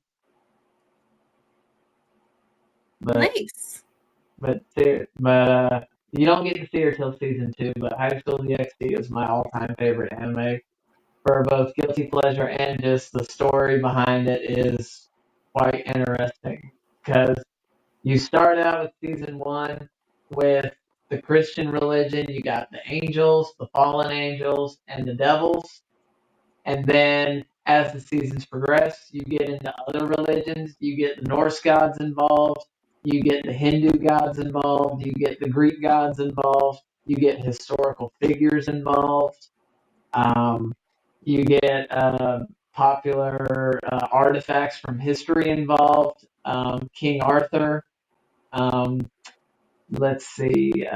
But Nice. you don't get to see her till season 2. But High School DxD is my all-time favorite anime for both guilty pleasure and just the story behind it is quite interesting because you start out with season 1 with the Christian religion. You got the angels, the fallen angels, and the devils. And then as the seasons progress, you get into other religions. You get the Norse gods involved. You get the Hindu gods involved. You get the Greek gods involved. You get historical figures involved. You get popular artifacts from history involved. King Arthur. Let's see.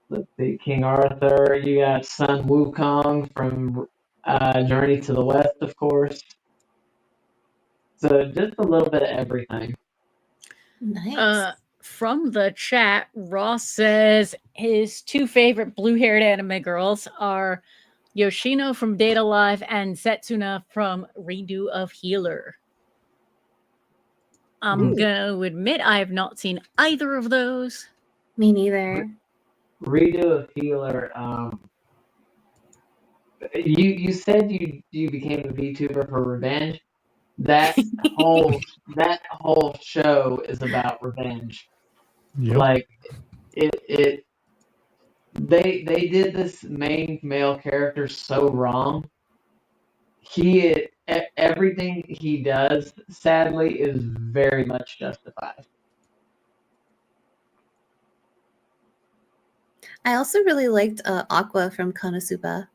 Let's see, King Arthur. You got Sun Wukong from Journey to the West, of course. So just a little bit of everything. Nice. From the chat, Ross says his 2 favorite blue-haired anime girls are Yoshino from Data Live and Setsuna from Redo of Healer. I'm gonna admit I have not seen either of those. Me neither. Redo of Healer. You said you became a VTuber for revenge. That whole show is about revenge. Yep. Like they did this main male character so wrong. Everything he does, sadly, is very much justified. I also really liked Aqua from Konosuba.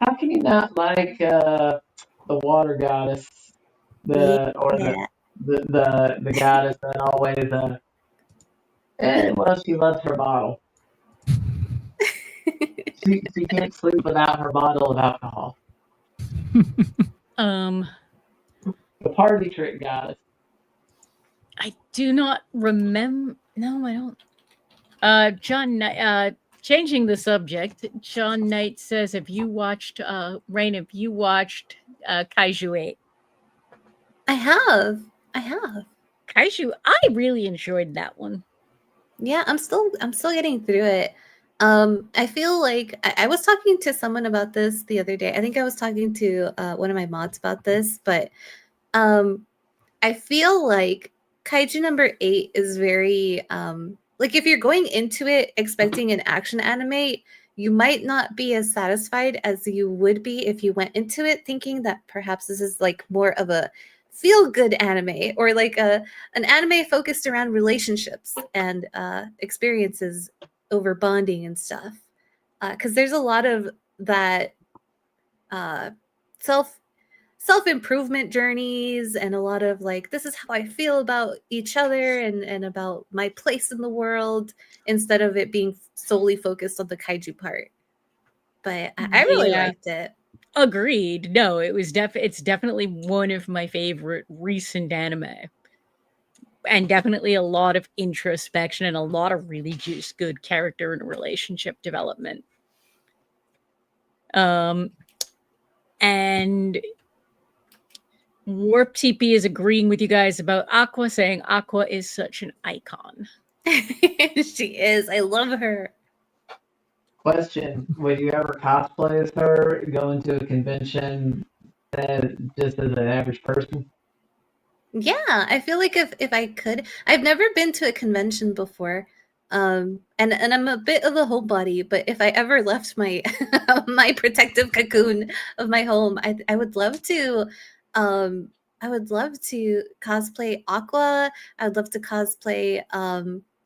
How can you not like the water goddess, the goddess that always well, she loves her bottle. She can't sleep without her bottle of alcohol. The party trick goddess. I do not remember. No, I don't. John, changing the subject, John Knight says, "Have you watched Rain? Have you watched Kaiju 8?" I have. Kaiju, I really enjoyed that one. Yeah, I'm still getting through it. I feel like I was talking to someone about this the other day. I think I was talking to one of my mods about this, but I feel like Kaiju number 8 is very like if you're going into it expecting an action anime, you might not be as satisfied as you would be if you went into it thinking that perhaps this is like more of a feel-good anime or like an anime focused around relationships and experiences over bonding and stuff. Because there's a lot of that self-improvement journeys and a lot of like, this is how I feel about each other and about my place in the world instead of it being solely focused on the kaiju part. But I really liked it. Agreed. No, it's definitely one of my favorite recent anime. And definitely a lot of introspection and a lot of really just good character and relationship development. And Warp TP is agreeing with you guys about Aqua, saying Aqua is such an icon. She is. I love her. Question: would you ever cosplay as her, go into a convention, just as an average person? Yeah, I feel like if I could, I've never been to a convention before. And I'm a bit of a homebody, but if I ever left my my protective cocoon of my home, I would love to I would love to cosplay Aqua. I would love to cosplay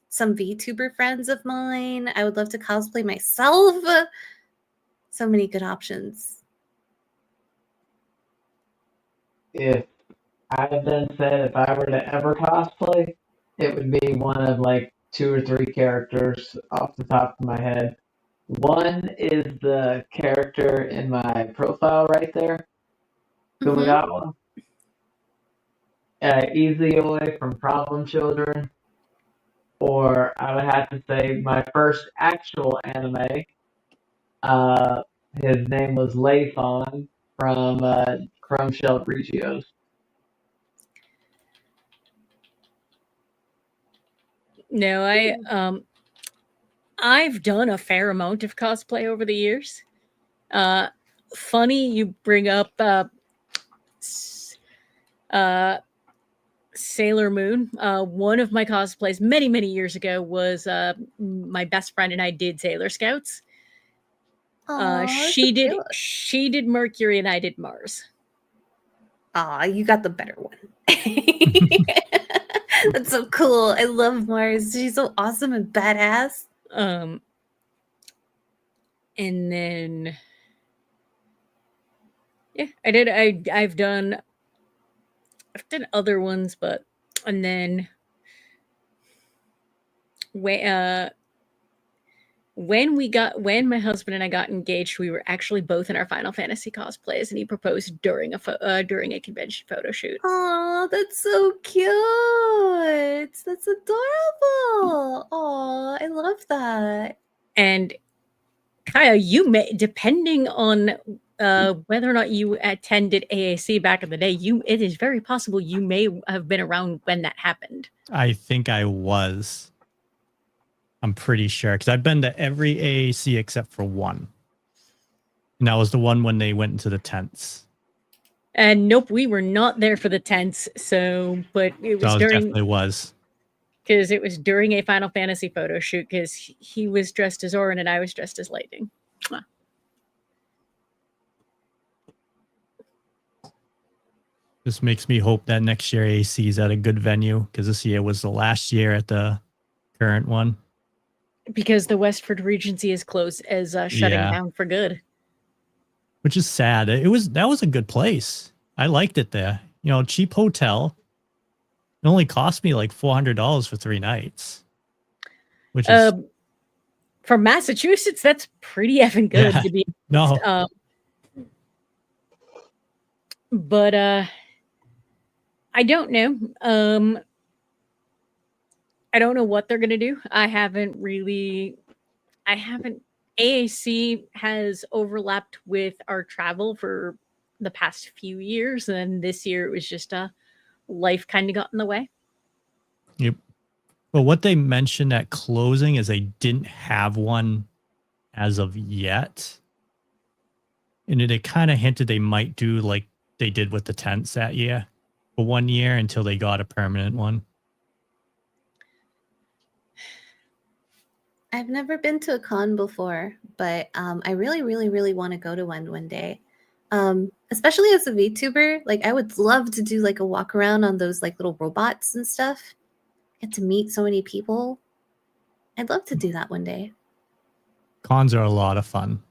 some VTuber friends of mine. I would love to cosplay myself. So many good options. If I've been said if I were to ever cosplay, it would be one of like 2 or 3 characters off the top of my head. One is the character in my profile right there, Mhm. Kumagawa. Easy from Problem Children. Or I would have to say my first actual anime. His name was Layfon from Chrome Shell Regios. No, I've done a fair amount of cosplay over the years. Funny you bring up Sailor Moon. One of my cosplays many, many years ago was my best friend and I did Sailor Scouts. Aw, She did Mercury and I did Mars. Aw, you got the better one. That's so cool. I love Mars. She's so awesome and badass. And then yeah, I've done other ones, but and then when my husband and I got engaged, we were actually both in our Final Fantasy cosplays, and he proposed during a convention photo shoot. Oh, that's so cute. That's adorable. Oh, I love that. And Kaya, you may, depending on whether or not you attended AAC back in the day, it is very possible you may have been around when that happened. I think I was. I'm pretty sure because I've been to every AAC except for one. And that was the one when they went into the tents. And nope, we were not there for the tents. But it was definitely was. Because it was during a Final Fantasy photo shoot because he was dressed as Auron and I was dressed as Lightning. Huh. This makes me hope that next year AC is at a good venue because this year was the last year at the current one. Because the Westford Regency is closed as shutting down for good. Which is sad. That was a good place. I liked it there. You know, cheap hotel. It only cost me like $400 for 3 nights. Which is for Massachusetts, that's pretty effing good to be honest. No. But I don't know. I don't know what they're gonna do. AAC has overlapped with our travel for the past few years, and this year it was just life kind of got in the way. Yep. But what they mentioned at closing is they didn't have one as of yet. And they kind of hinted they might do like they did with the tents that year for 1 year until they got a permanent one. I've never been to a con before, but I really, really, really want to go to one day. Especially as a VTuber, like I would love to do like a walk around on those like little robots and stuff. Get to meet so many people. I'd love to do that one day. Cons are a lot of fun.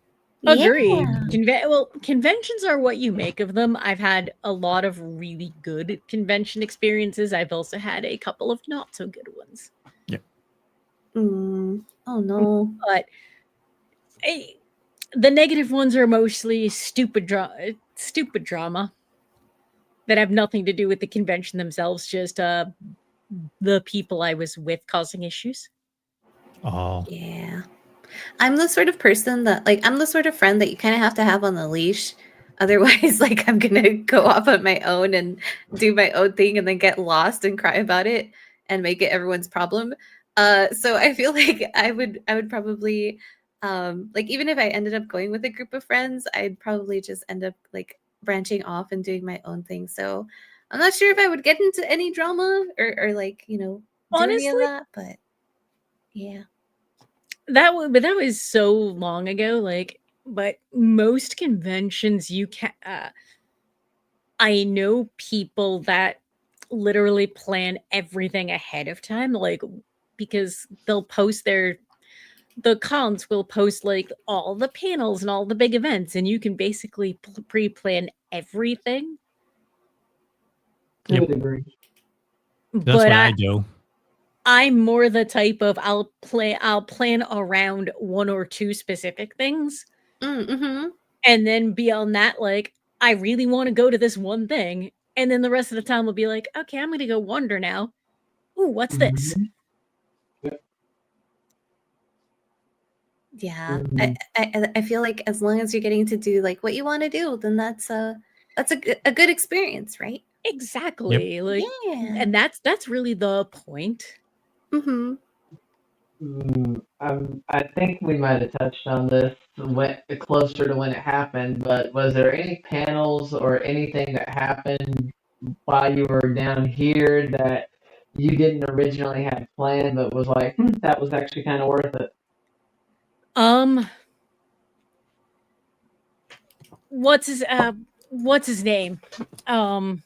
Agreed. Conventions are what you make of them. I've had a lot of really good convention experiences. I've also had a couple of not so good ones. Yeah. Oh no. But The negative ones are mostly stupid drama that have nothing to do with the convention themselves, just the people I was with causing issues. Oh, Yeah. I'm the sort of person that, like, I'm the sort of friend that you kind of have to have on the leash. Otherwise, like, I'm going to go off on my own and do my own thing and then get lost and cry about it and make it everyone's problem. So I feel like I would probably, like, even if I ended up going with a group of friends, I'd probably just end up, like, branching off and doing my own thing. So I'm not sure if I would get into any drama or like, do any of Honestly, that, but yeah. but that was so long ago. Like, but most conventions you can. I know people that literally plan everything ahead of time, like because they'll post the cons will post like all the panels and all the big events, and you can basically pre-plan everything. To a Yep. degree. that's But what I do. I'm more the type of I'll plan around one or two specific things, Mm-hmm. and then beyond that, like I really want to go to this one thing, and then the rest of the time will be like, okay, I'm gonna go wander now. Ooh, what's this? Mhm. Yeah, Mhm. I feel like as long as you're getting to do like what you want to do, then that's a good experience, right? Exactly. Like, Yeah. and that's really the point. Mm-hmm. I think we might have touched on this when, closer to when it happened, but was there any panels or anything that happened while you were down here that you didn't originally have planned, but was like, that was actually kind of worth it? Um, what's his name? Um,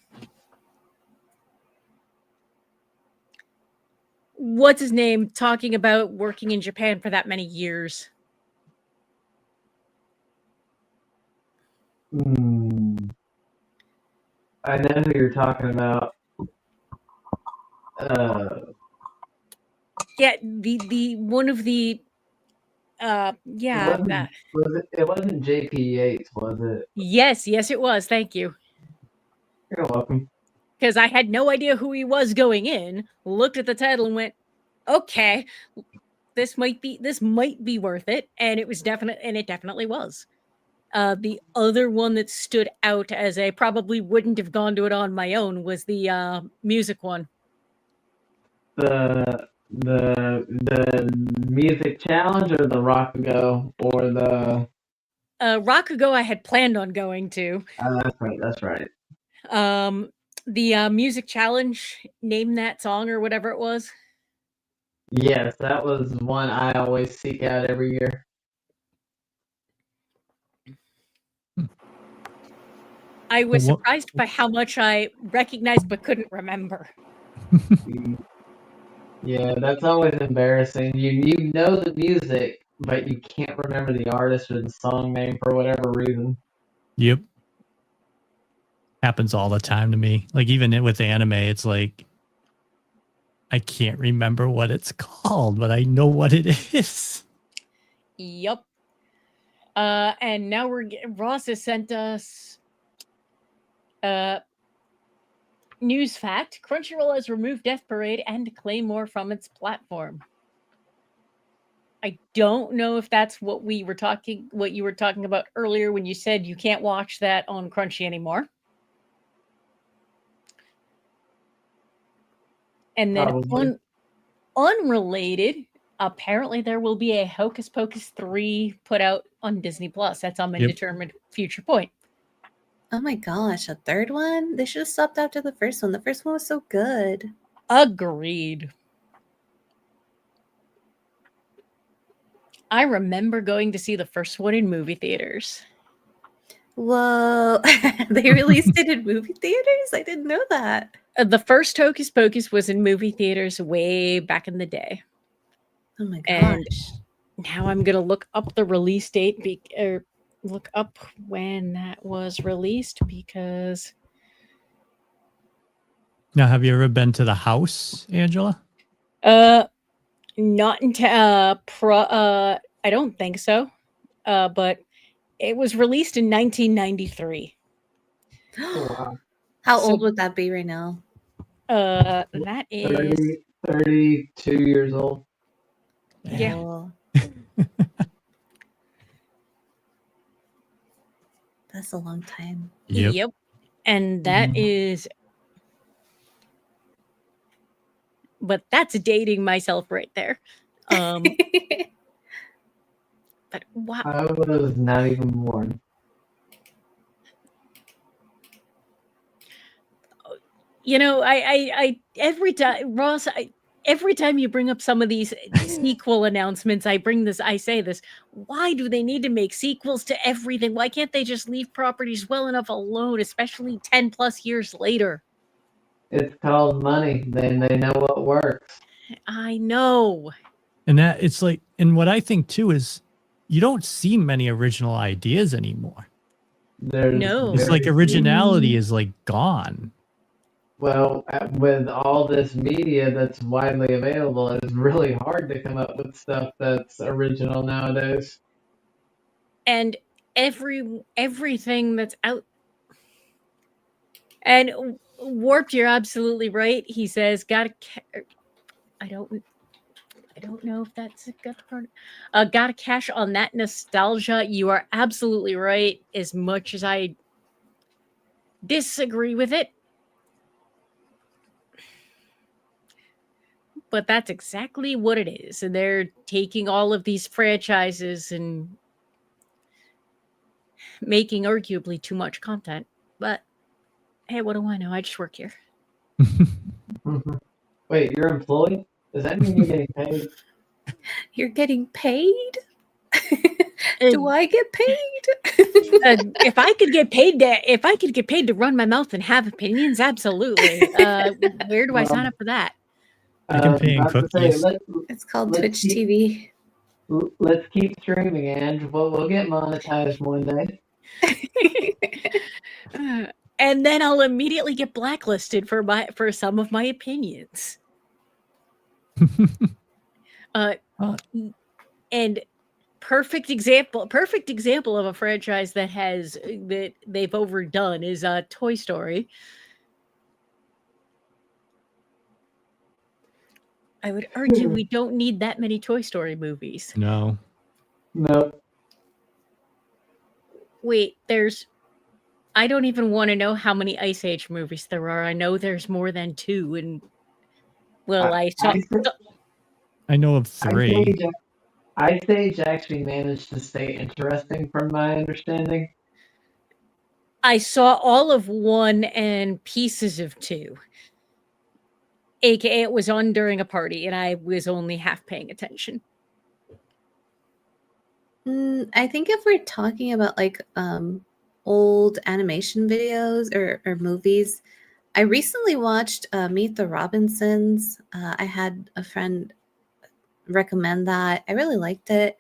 what's his name? Talking about working in Japan for that many years. I know who you're talking about. Uh, Yeah, the one of the yeah, that it wasn't JP Yates, was it? yes, it was. Thank you. You're welcome. Because I had no idea who he was going in, looked at the title and went, okay, this might be worth it. And it definitely was. The other one that stood out as I probably wouldn't have gone to it on my own was the music one. The music challenge or the rock go or the Rakugo I had planned on going to. that's right. The music challenge, name that song or whatever it was. Yes, that was one I always seek out every year. I was Well, surprised by how much I recognized but couldn't remember. Yeah, that's always embarrassing. You know the music, but you can't remember the artist or the song name for whatever reason. Yep. Happens all the time to me. Like even with anime, it's like I can't remember what it's called, but I know what it is. Yep. And now Ross has sent us news fact. Crunchyroll has removed Death Parade and Claymore from its platform. I don't know if that's what you were talking about earlier when you said you can't watch that on Crunchy anymore. And then unrelated, apparently there will be a Hocus Pocus 3 put out on Disney Plus. That's on Indeterminate Future Point. Oh my gosh, a third one? They should have stopped after the first one. The first one was so good. Agreed. I remember going to see the first one in movie theaters. Whoa. They released it in movie theaters? I didn't know that. The first Hocus Pocus was in movie theaters way back in the day. Oh my gosh. And now I'm going to look up the release date or look up when that was released because... Now, have you ever been to the house, Angela? Not until I don't think so. But It was released in 1993. Oh, wow. How So- old would that be right now? That is 32 years old. Yeah. Oh. That's a long time. Yep. And that is, but that's dating myself right there. But wow, I was not even born. I every time Ross, every time you bring up some of these sequel announcements, I say this. Why do they need to make sequels to everything? Why can't they just leave properties well enough alone, especially 10 plus years later? It's called money. They know what works. I know. And that it's like, and what I think too is you don't see many original ideas anymore. No. It's like originality is like gone. Well, with all this media that's widely available, it's really hard to come up with stuff that's original nowadays. And everything that's out. And Warped, you're absolutely right. He says, I don't know if that's a good part. Gotta cash on that nostalgia. You are absolutely right. As much as I disagree with it, but that's exactly what it is. And they're taking all of these franchises and making arguably too much content. But hey, what do I know? I just work here. Wait, you're employed? Does that mean you're getting paid? You're getting paid? Uh, Do I get paid? If I could get paid to run my mouth and have opinions, absolutely. Where do I sign up for that? They can pay in about to say, cookies. It's called Let's Twitch TV. let's keep streaming, Ange. We'll get monetized one day. And then I'll immediately get blacklisted for some of my opinions. And perfect example of a franchise that they've overdone is Toy Story. I would argue we don't need that many Toy Story movies. No. Nope. Wait, I don't even want to know how many Ice Age movies there are. I know there's more than 2, and well, I know of 3. Ice Age actually managed to stay interesting from my understanding. I saw all of 1 and pieces of 2. AKA it was on during a party and I was only half paying attention. I think if we're talking about like old animation videos or movies, I recently watched Meet the Robinsons. I had a friend recommend that. I really liked it.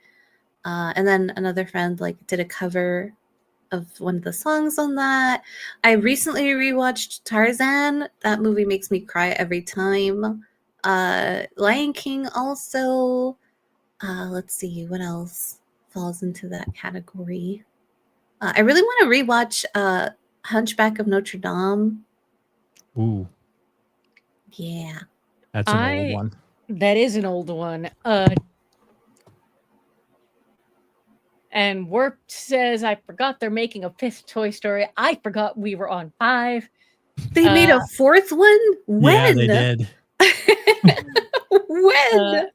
And then another friend like did a cover of one of the songs on that. I recently rewatched Tarzan. That movie makes me cry every time. Lion King also. Let's see what else falls into that category. I really want to rewatch Hunchback of Notre Dame. Ooh, Yeah. that's an old one. That is an old one. And Warped says, I forgot they're making a 5th Toy Story. I forgot we were on 5. They made a 4th one? When? Yeah, they did. When?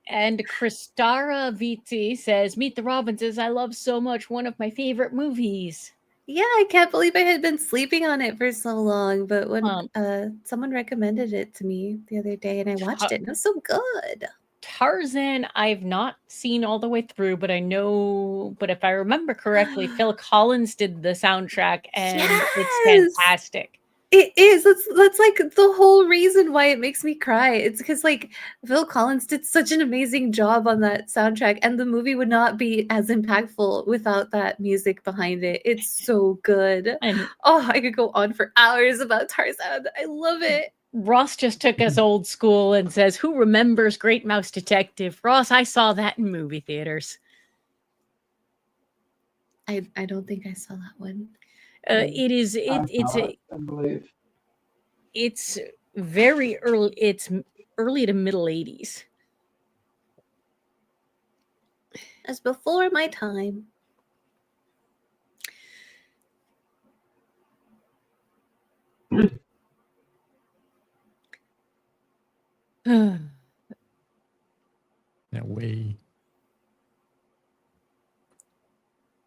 And Kristara VT says, Meet the Robinsons, I love so much. One of my favorite movies. Yeah, I can't believe I had been sleeping on it for so long. But when someone recommended it to me the other day and I watched it, and it was so good. Tarzan, I've not seen all the way through, but if I remember correctly, Phil Collins did the soundtrack and it's fantastic. It is. That's like the whole reason why it makes me cry. It's because like Phil Collins did such an amazing job on that soundtrack, and the movie would not be as impactful without that music behind it. It's so good. I could go on for hours about Tarzan. I love it. Ross just took us old school and says, who remembers Great Mouse Detective? Ross, I saw that in movie theaters. I don't think I saw that one. It is I believe. it's very early. It's early to middle 80s. As before my time. That way.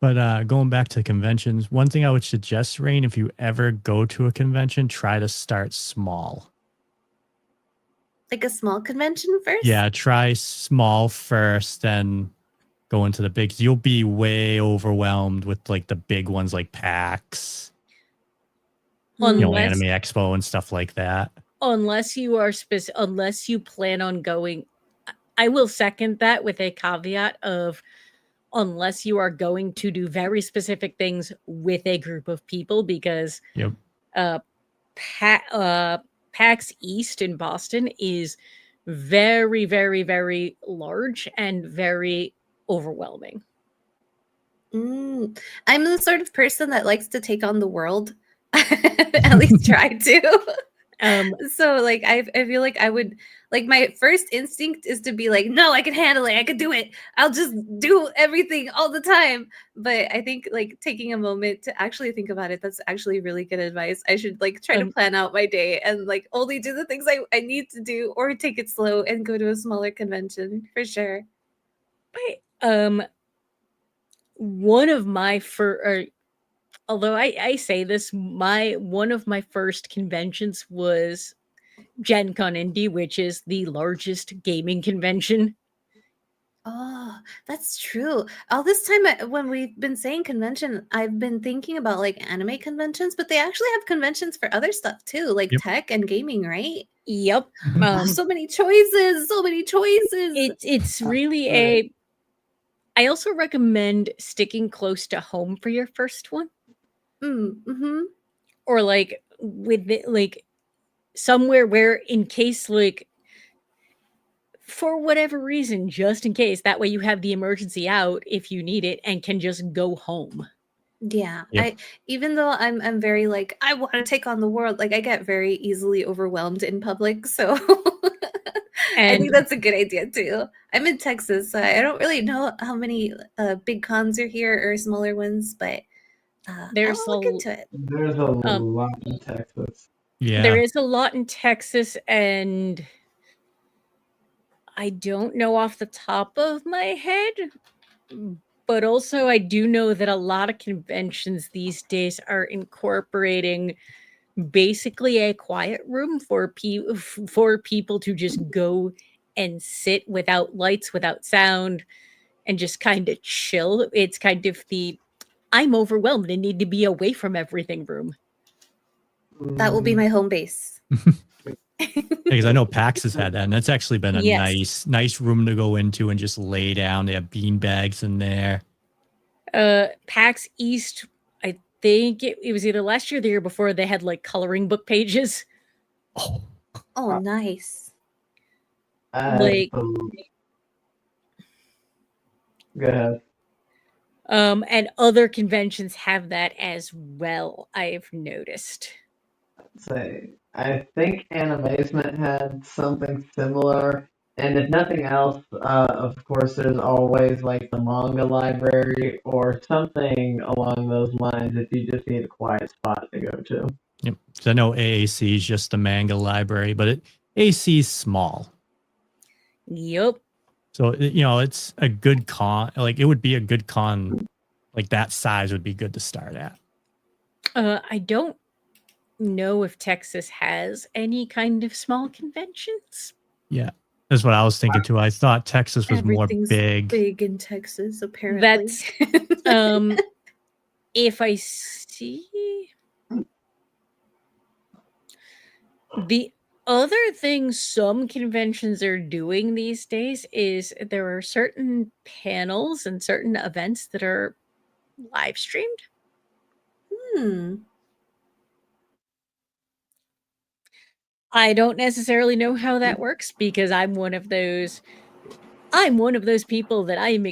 But going back to conventions, one thing I would suggest, Rain, if you ever go to a convention, try to start small. Like a small convention first? Yeah, try small first, then go into the big. You'll be way overwhelmed with like the big ones like PAX, Unless Anime Expo and stuff like that. unless you are unless you plan on going. I will second that with a caveat of unless you are going to do very specific things with a group of people, because Yep. PAX East in Boston is very, very, very large and very overwhelming. I'm the sort of person that likes to take on the world. At least try to. So like I feel like I would, like, my first instinct is to be like, no, I can handle it, I can do it, I'll just do everything all the time. But I think like taking a moment to actually think about it, that's actually really good advice. I should like try to plan out my day and like only do the things I need to do, or take it slow and go to a smaller convention for sure. One of my although I say this, one of my first conventions was Gen Con Indie, which is the largest gaming convention. Oh, that's true. All this time when we've been saying convention, I've been thinking about like anime conventions, but they actually have conventions for other stuff too, like tech and gaming, right? Yep. So many choices, so many choices. It's really I also recommend sticking close to home for your first one. Or like with it, like somewhere where, in case, like for whatever reason, just in case, that way you have the emergency out if you need it and can just go home. Yeah. Yep. Even though I'm very like, I want to take on the world, like I get very easily overwhelmed in public. So I think that's a good idea too. I'm in Texas, so I don't really know how many big cons are here or smaller ones, but I will look into it. There's a lot in Texas. Yeah. There is a lot in Texas, and I don't know off the top of my head, but also I do know that a lot of conventions these days are incorporating basically a quiet room for people to just go and sit without lights, without sound, and just kind of chill. It's kind of the I'm overwhelmed and need to be away from everything room. That will be my home base. Because I know PAX has had that, and that's actually been a Yes. nice room to go into and just lay down. They have bean bags in there. PAX East, I think it was either last year or the year before, they had like coloring book pages. Oh, nice. Like, go ahead. And other conventions have that as well, I've noticed. I think Anime-Zing had something similar, and if nothing else, of course, there's always like the manga library or something along those lines if you just need a quiet spot to go to. Yep. So I know AAC is just a manga library, but AC is small. Yep. So it's a good con. Like it would be a good con, like that size would be good to start at. I don't know if Texas has any kind of small conventions. Yeah, that's what I was thinking too. I thought Texas was more big. Big in Texas, apparently. That's if I see the other thing some conventions are doing these days is there are certain panels and certain events that are live streamed. I don't necessarily know how that works because I'm one of those I'm one of those people that I'm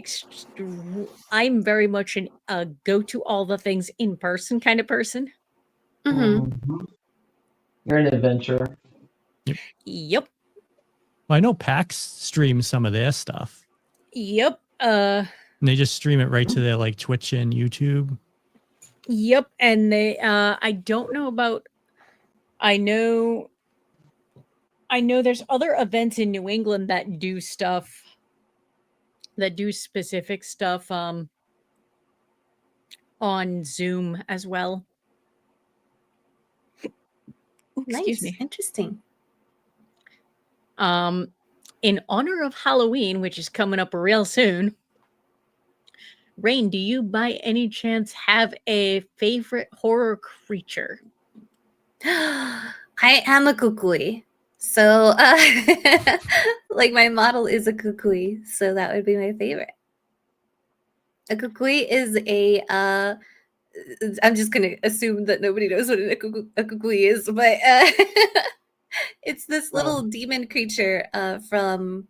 very much a go to all the things in person kind of person. Mhm. You're an adventurer. Yep. Well, I know PAX streams some of their stuff. Yep. And they just stream it right to their like Twitch and YouTube. Yep. And they I don't know about I know there's other events in New England that do specific stuff on Zoom as well. Ooh, excuse Nice. me. Interesting. In honor of Halloween, which is coming up real soon, Rain, do you by any chance have a favorite horror creature? I am a kukui. So, like my model is a kukui, so that would be my favorite. A kukui is I'm just gonna assume that nobody knows what a kukui is, but it's this little demon creature from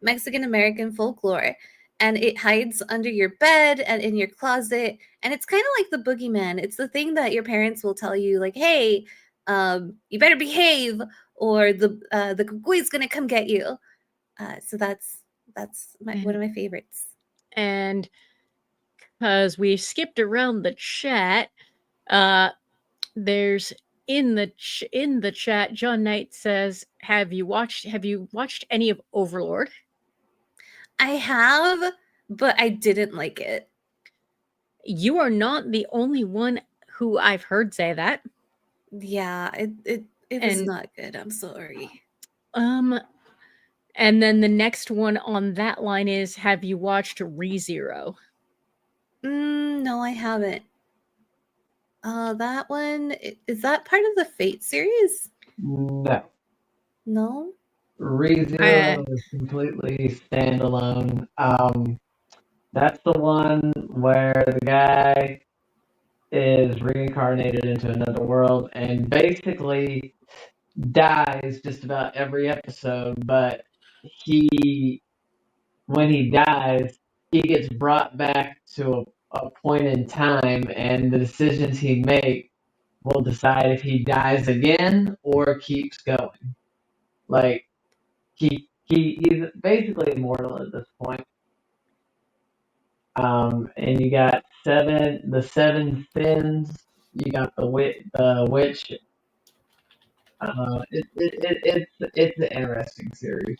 Mexican American folklore, and it hides under your bed and in your closet, and it's kind of like the boogeyman. It's the thing that your parents will tell you, like, "Hey, you better behave, or the kukui's gonna come get you." So that's one of my favorites. And because we skipped around the chat, there's in the chat, John Knight says, have you watched any of Overlord? I have, but I didn't like it. You are not the only one who I've heard say that. Yeah, it was not good. I'm sorry. And then the next one on that line is, have you watched ReZero? No, I haven't. That one, is that part of the Fate series? No. No? ReZero is completely standalone. That's the one where the guy is reincarnated into another world and basically dies just about every episode, but when he dies, he gets brought back to a point in time, and the decisions he makes will decide if he dies again or keeps going. Like he's basically immortal at this point. And you got the seven sins. You got the witch. It's an interesting series.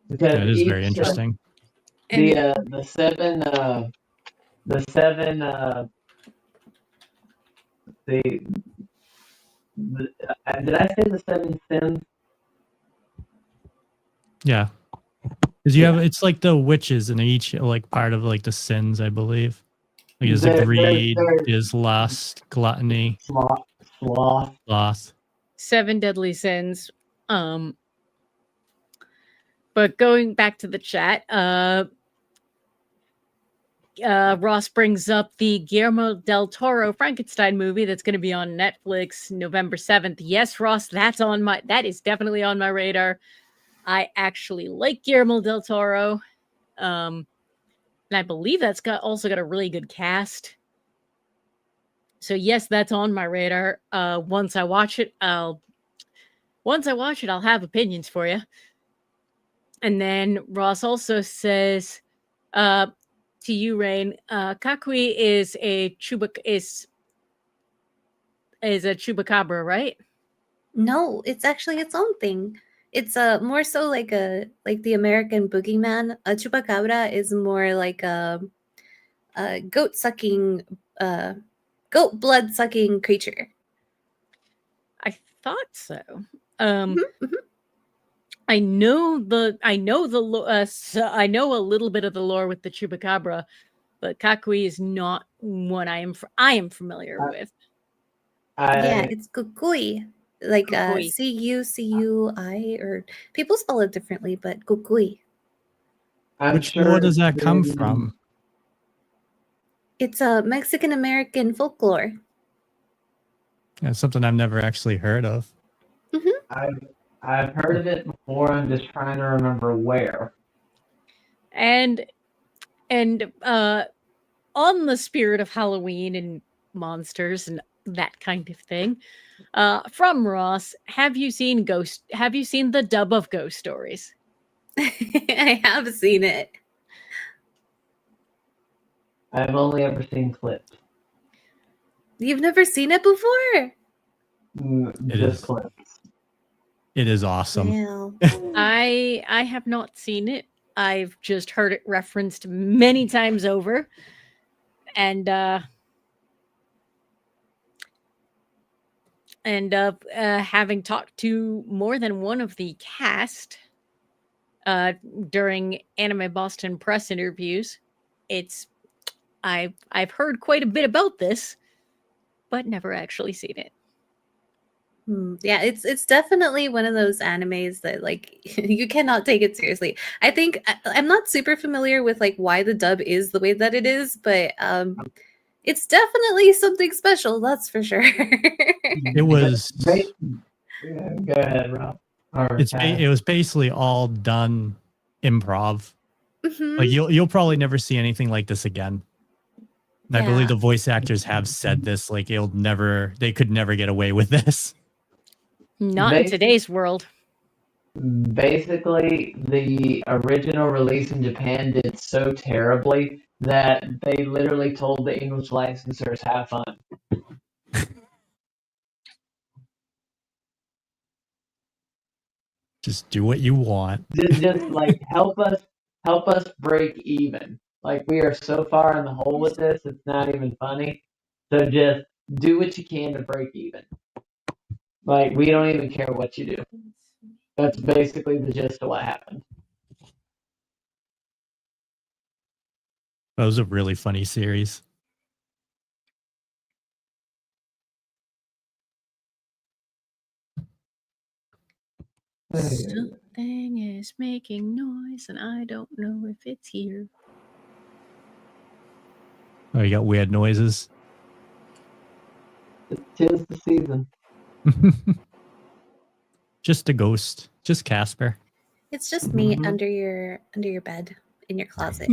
Because That is very interesting. The seven did I say the seven sins? Yeah. Because you have, it's like the witches and each like part of like the sins, I believe. Like is like greed, is lust, gluttony, sloth. 7 deadly sins. But going back to the chat, Ross brings up the Guillermo del Toro Frankenstein movie that's going to be on Netflix November 7th. Yes, Ross, that is definitely on my radar. I actually like Guillermo del Toro. And I believe that's also got a really good cast. So yes, that's on my radar. Once I watch it, I'll have opinions for you. And then Ross also says, to you, Rain, Kakui is a chupacabra, right? No, it's actually its own thing. It's more so like the American boogeyman. A chupacabra is more like a goat sucking, goat blood sucking creature. I thought so. Mm-hmm. I know I know a little bit of the lore with the chupacabra, but Kakui is not one I am familiar with. Yeah, it's kukui. Like Kukui. Cui, or people spell it differently, but kukui. Which lore does that come from? It's a Mexican American folklore. That's something I've never actually heard of. Mm-hmm. I've heard of it before. I'm just trying to remember where. And on the spirit of Halloween and monsters and that kind of thing, from Ross, have you seen the dub of Ghost Stories? I have seen it. I've only ever seen clips. You've never seen it before? It Just is. clips. It is awesome. Wow. I have not seen it. I've just heard it referenced many times over. And having talked to more than one of the cast during Anime Boston press interviews, I've heard quite a bit about this, but never actually seen it. Yeah, it's definitely one of those animes that like you cannot take it seriously. I think I'm not super familiar with like why the dub is the way that it is, but it's definitely something special, that's for sure. It was. Yeah, go ahead, Rob. It was basically all done improv. Mhm. Like you'll probably never see anything like this again. And I believe Yeah. the voice actors have said this, like they could never get away with this. Not in today's world. Basically, the original release in Japan did so terribly that they literally told the English licensors, have fun. Just do what you want. Just like help us break even. Like we are so far in the hole with this, it's not even funny. So just do what you can to break even. Like we don't even care what you do. That's basically the gist of what happened. That was a really funny series. Something is making noise, and I don't know if it's here. Oh, you got weird noises. Tis the season. Just a ghost. Just Casper. It's just me under your bed in your closet.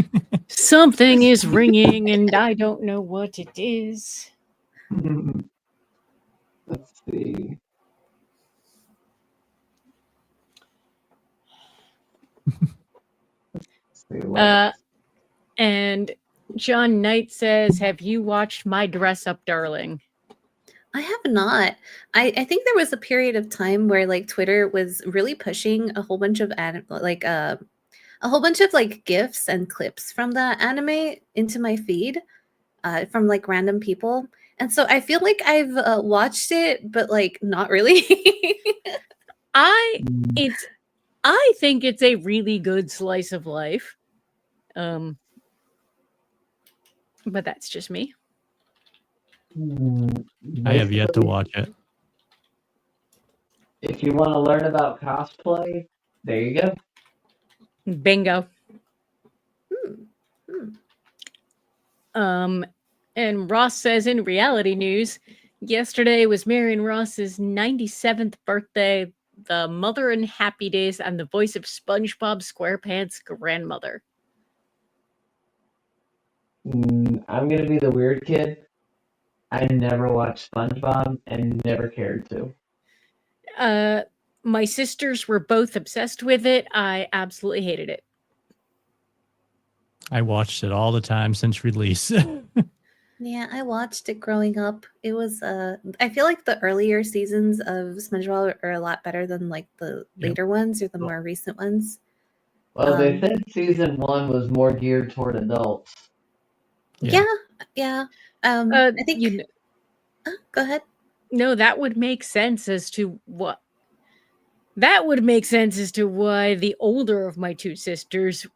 Something is ringing, and I don't know what it is. Let's see. And John Knight says, have you watched My Dress Up Darling? I have not. I think there was a period of time where like Twitter was really pushing a whole bunch of a whole bunch of like GIFs and clips from the anime into my feed from like random people. And so I feel like I've watched it, but like not really. I think it's a really good slice of life. But that's just me. I have yet to watch it. If you want to learn about cosplay, there you go. Bingo. And Ross says in reality news, yesterday was Marion Ross's 97th birthday, the mother in Happy Days, and the voice of SpongeBob SquarePants' grandmother. I'm going to be the weird kid. I never watched SpongeBob and never cared to. My sisters were both obsessed with it. I absolutely hated it. I watched it all the time since release. Yeah, I watched it growing up. It was I feel like the earlier seasons of SpongeBob are a lot better than like the later ones or the more recent ones. Well, they said season 1 was more geared toward adults. Yeah. I think go ahead. No, that would make sense as to what. That would make sense as to why the older of my two sisters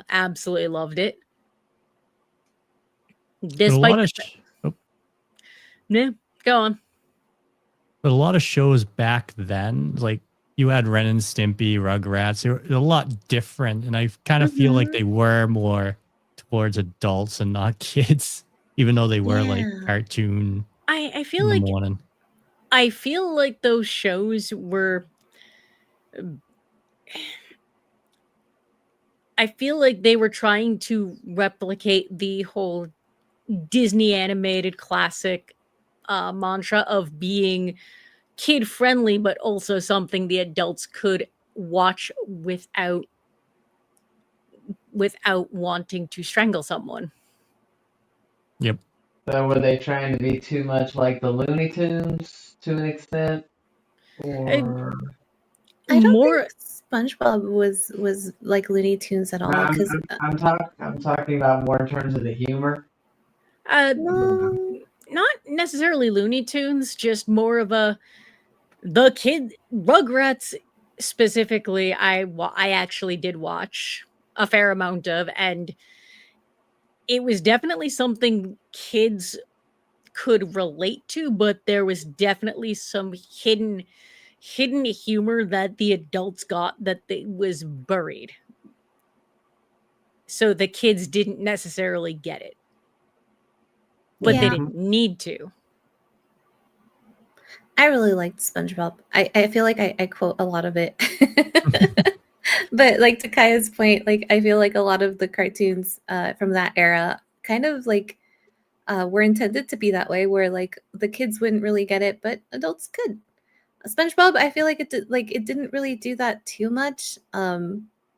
absolutely loved it. Despite yeah, go on. But a lot of shows back then, like you had Ren and Stimpy, Rugrats, they were a lot different, and I kind of feel like they were more towards adults and not kids, even though they were like cartoon. I feel like morning. I feel like those shows were. I feel like they were trying to replicate the whole Disney animated classic mantra of being kid friendly, but also something the adults could watch without wanting to strangle someone. Yep. So were they trying to be too much like the Looney Tunes to an extent? Or I don't More, think SpongeBob was like Looney Tunes at all. Because I'm talking about more in terms of the humor. no, not necessarily Looney Tunes, just more of the kid Rugrats specifically. I actually did watch a fair amount of, and it was definitely something kids could relate to, but there was definitely some hidden humor that the adults got that was buried. So the kids didn't necessarily get it, but they Yeah. didn't need to. I really liked SpongeBob. I feel like I quote a lot of it. But like to Kaya's point, like I feel like a lot of the cartoons from that era kind of like were intended to be that way, where like the kids wouldn't really get it, but adults could. SpongeBob, I feel like it didn't really do that too much.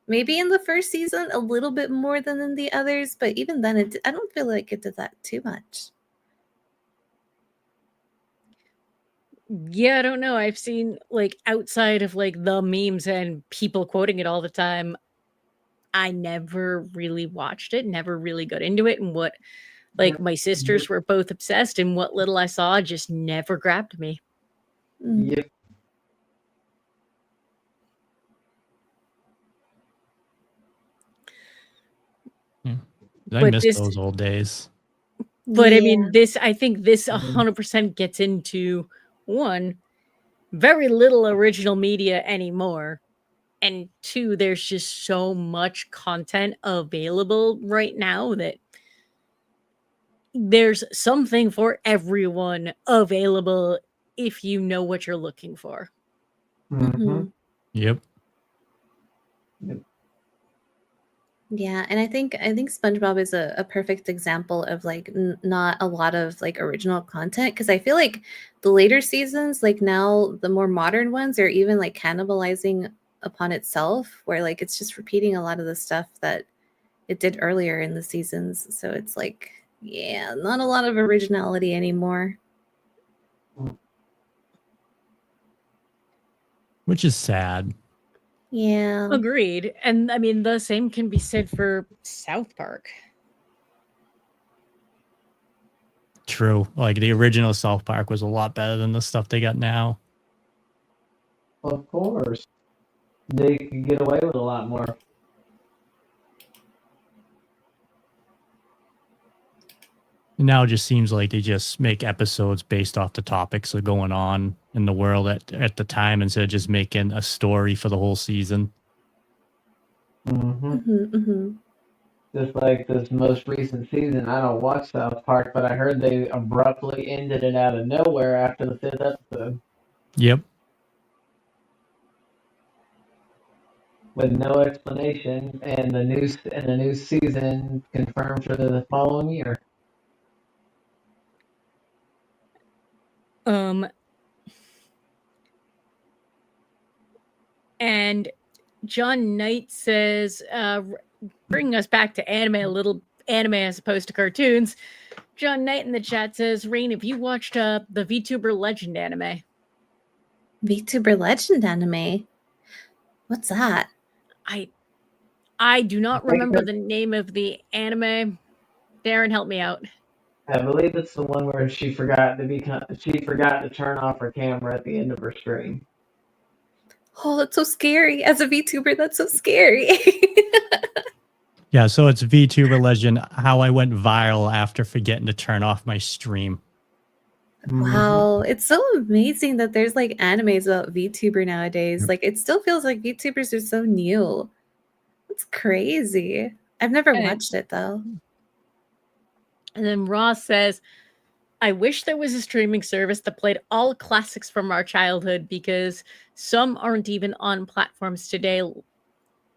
Maybe in the first season a little bit more than in the others, but even then, I don't feel like it did that too much. Yeah, I don't know. I've seen like outside of like the memes and people quoting it all the time. I never really watched it, never really got into it. And what, like, my sisters were both obsessed, and what little I saw just never grabbed me. Mm. Yep. I But miss this, those old days. but I mean, Yeah. I think this 100% gets into one, very little original media anymore. And two, there's just so much content available right now that there's something for everyone available if you know what you're looking for. Mhm. Yep. Yeah, and I think SpongeBob is a perfect example of like not a lot of like original content, because I feel like the later seasons, like now the more modern ones, are even like cannibalizing upon itself, where like it's just repeating a lot of the stuff that it did earlier in the seasons. So it's like, yeah, not a lot of originality anymore. Which is sad. Yeah. Agreed. And I mean, the same can be said for South Park. True. Like the original South Park was a lot better than the stuff they got now. Of course. They could get away with a lot more. Now it just seems like they just make episodes based off the topics that are going on in the world at the time, instead of just making a story for the whole season. Just like this most recent season, I don't watch South Park, but I heard they abruptly ended it out of nowhere after the 5th episode Yep. with no explanation, and the new season confirmed for the following year. And John Knight says, bringing us back to anime, a little anime as opposed to cartoons. John Knight in the chat says, Rain, have you watched the VTuber Legend anime? VTuber Legend anime? What's that? I do not remember the name of the anime. Darren, help me out. I believe it's the one where she forgot to turn off her camera at the end of her stream. Oh, that's so scary. As a VTuber, that's so scary. Yeah, so it's VTuber Legend, how I went viral after forgetting to turn off my stream. Wow, it's so amazing that there's like animes about VTuber nowadays. Like it still feels like VTubers are so new. It's crazy. I've never watched it though. And then Ross says, I wish there was a streaming service that played all classics from our childhood, because some aren't even on platforms today.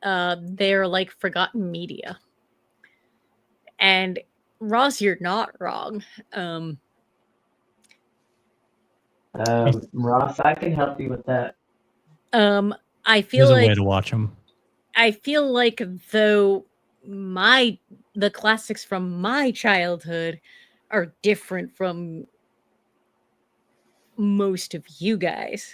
They're like forgotten media. And Ross, you're not wrong. Ross, I can help you with that. I feel There's a way like to watch them. I feel like though the classics from my childhood are different from most of you guys.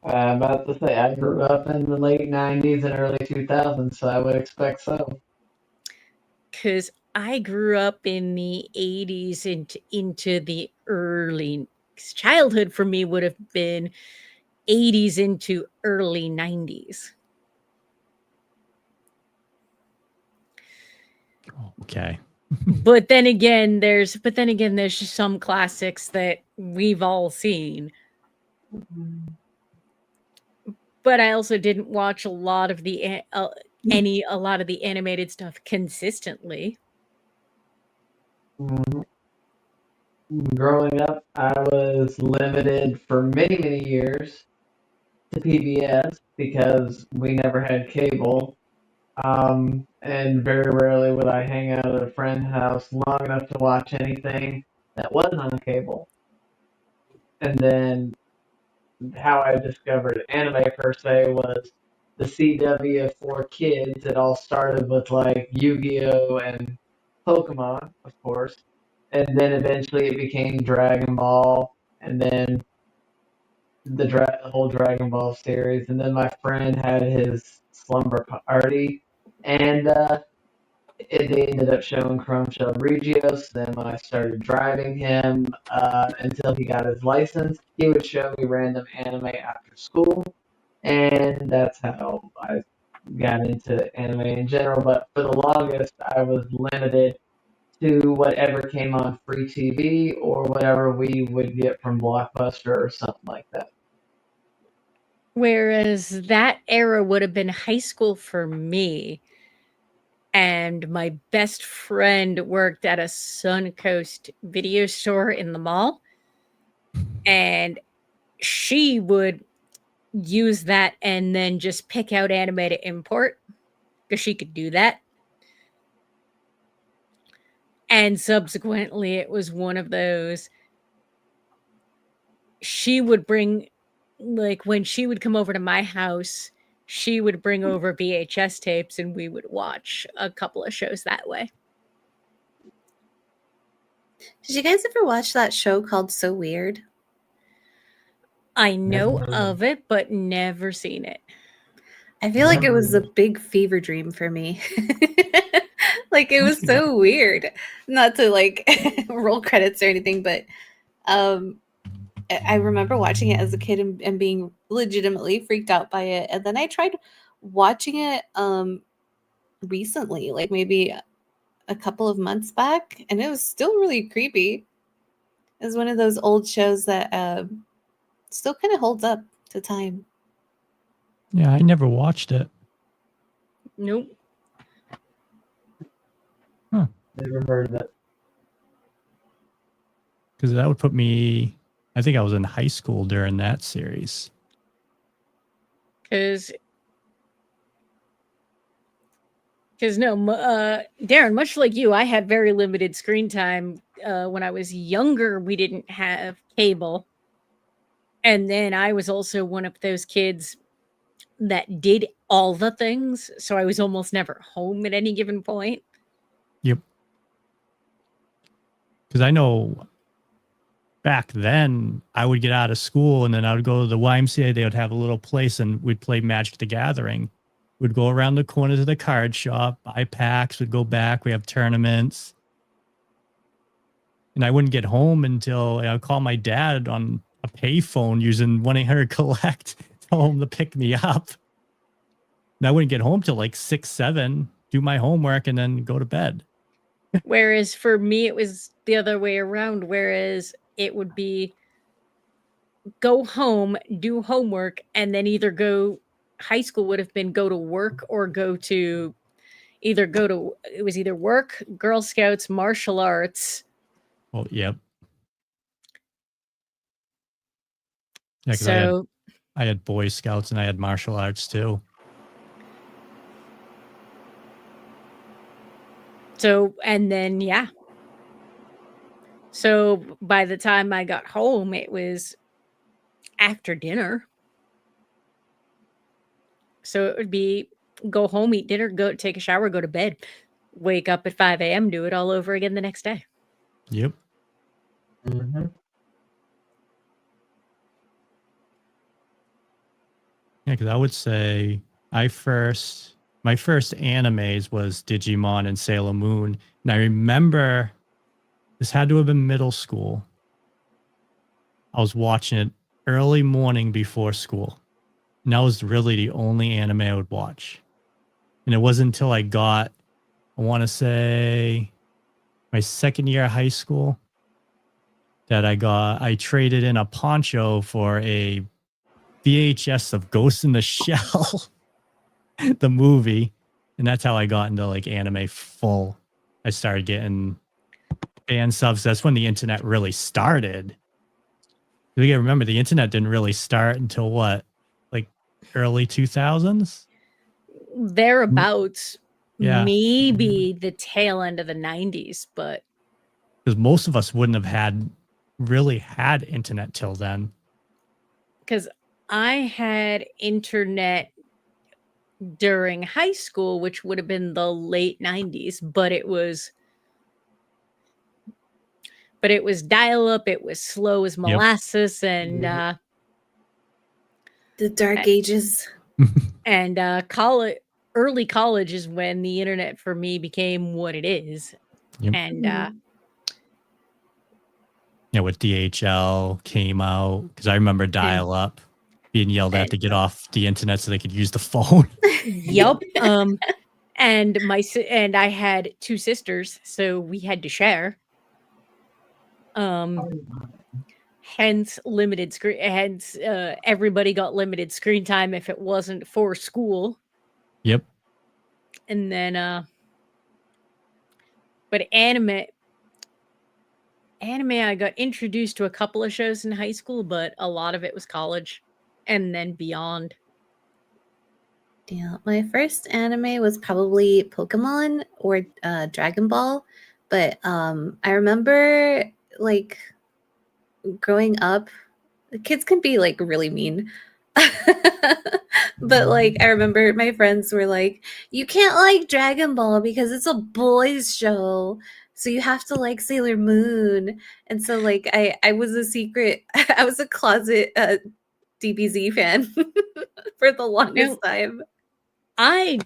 I'm about to say, I grew up in the late 90s and early 2000s, so I would expect so. Because I grew up in the 80s into the early childhood for me would have been 80s into early 90s. Okay. But then again, there's just some classics that we've all seen. But I also didn't watch a lot of the animated stuff consistently. Growing up, I was limited for many, many years to PBS because we never had cable. And very rarely would I hang out at a friend's house long enough to watch anything that wasn't on cable. And then how I discovered anime per se was the CW for kids. It all started with like Yu-Gi-Oh and Pokemon, of course, and then eventually it became Dragon Ball, and then the whole Dragon Ball series. And then my friend had his slumber party, and they ended up showing Chrome Shell Regios. Then when I started driving him until he got his license, he would show me random anime after school, and that's how I got into anime in general. But for the longest, I was limited to whatever came on free TV or whatever we would get from Blockbuster or something like that. Whereas that era would have been high school for me. And my best friend worked at a Suncoast video store in the mall. And she would use that and then just pick out anime to import, because she could do that. And subsequently, it was one of those. She would bring, like, when she would come over to my house, she would bring over VHS tapes and we would watch a couple of shows that way. Did you guys ever watch that show called So Weird? I know Never heard of it, but never seen it. I feel like it was a Never. big fever dream for me. Like it was so weird. Not to like roll credits or anything, but I remember watching it as a kid and being legitimately freaked out by it. And then I tried watching it recently, like maybe a couple of months back, and it was still really creepy. It was one of those old shows that still kind of holds up to time. Yeah, I never watched it. Nope. Never heard of it. Because that would put me, I think I was in high school during that series. Because no, Darren, much like you, I had very limited screen time. When I was younger, we didn't have cable. And then I was also one of those kids that did all the things. So I was almost never home at any given point. Yep. Because I know back then I would get out of school and then I would go to the YMCA. They would have a little place and we'd play Magic the Gathering. We'd go around the corner to the card shop, buy packs, we'd go back. We have tournaments. And I wouldn't get home until I'd call my dad on a payphone using 1-800-COLLECT, tell him to pick me up. And I wouldn't get home till like 6, 7, do my homework, and then go to bed. Whereas for me, it was the other way around. Whereas it would be go home, do homework, and then either high school would have been go to work or go to it was either work, Girl Scouts, martial arts. Well, yep. Yeah, because So I had Boy Scouts and I had martial arts too. and then So by the time I got home, it was after dinner. So it would be go home, eat dinner, go take a shower, go to bed, wake up at 5 a.m., do it all over again the next day. Yep. Mhm. Yeah, because I would say my first animes was Digimon and Sailor Moon. And I remember this had to have been middle school. I was watching it early morning before school. And that was really the only anime I would watch. And it wasn't until I got, I want to say, my second year of high school that I traded in a poncho for a VHS of Ghost in the Shell, the movie. And that's how I got into like anime full. I started getting fan subs. That's when the internet really started. You gotta remember, the internet didn't really start until what? Like early 2000s? Thereabouts, Yeah. maybe the tail end of the 90s, but Because most of us wouldn't have really had internet till then. because I had internet during high school, which would have been the late 90s, but it was dial up, it was slow as molasses, and The dark ages. and early college is when the internet for me became what it is. Yep. And with DHL came out, because I remember dial up being yelled at to get off the internet so they could use the phone. Yep. And I had two sisters, so we had to share. Hence limited screen. Hence, everybody got limited screen time if it wasn't for school. Yep. And then, but anime, I got introduced to a couple of shows in high school, but a lot of it was college, and then beyond. Yeah, my first anime was probably Pokemon or Dragon Ball, but I remember like growing up, kids can be like really mean. But like I remember my friends were like, you can't like Dragon Ball because it's a boys show, so you have to like Sailor Moon. And so like I was a secret, I was a closet DBZ fan for the longest time. I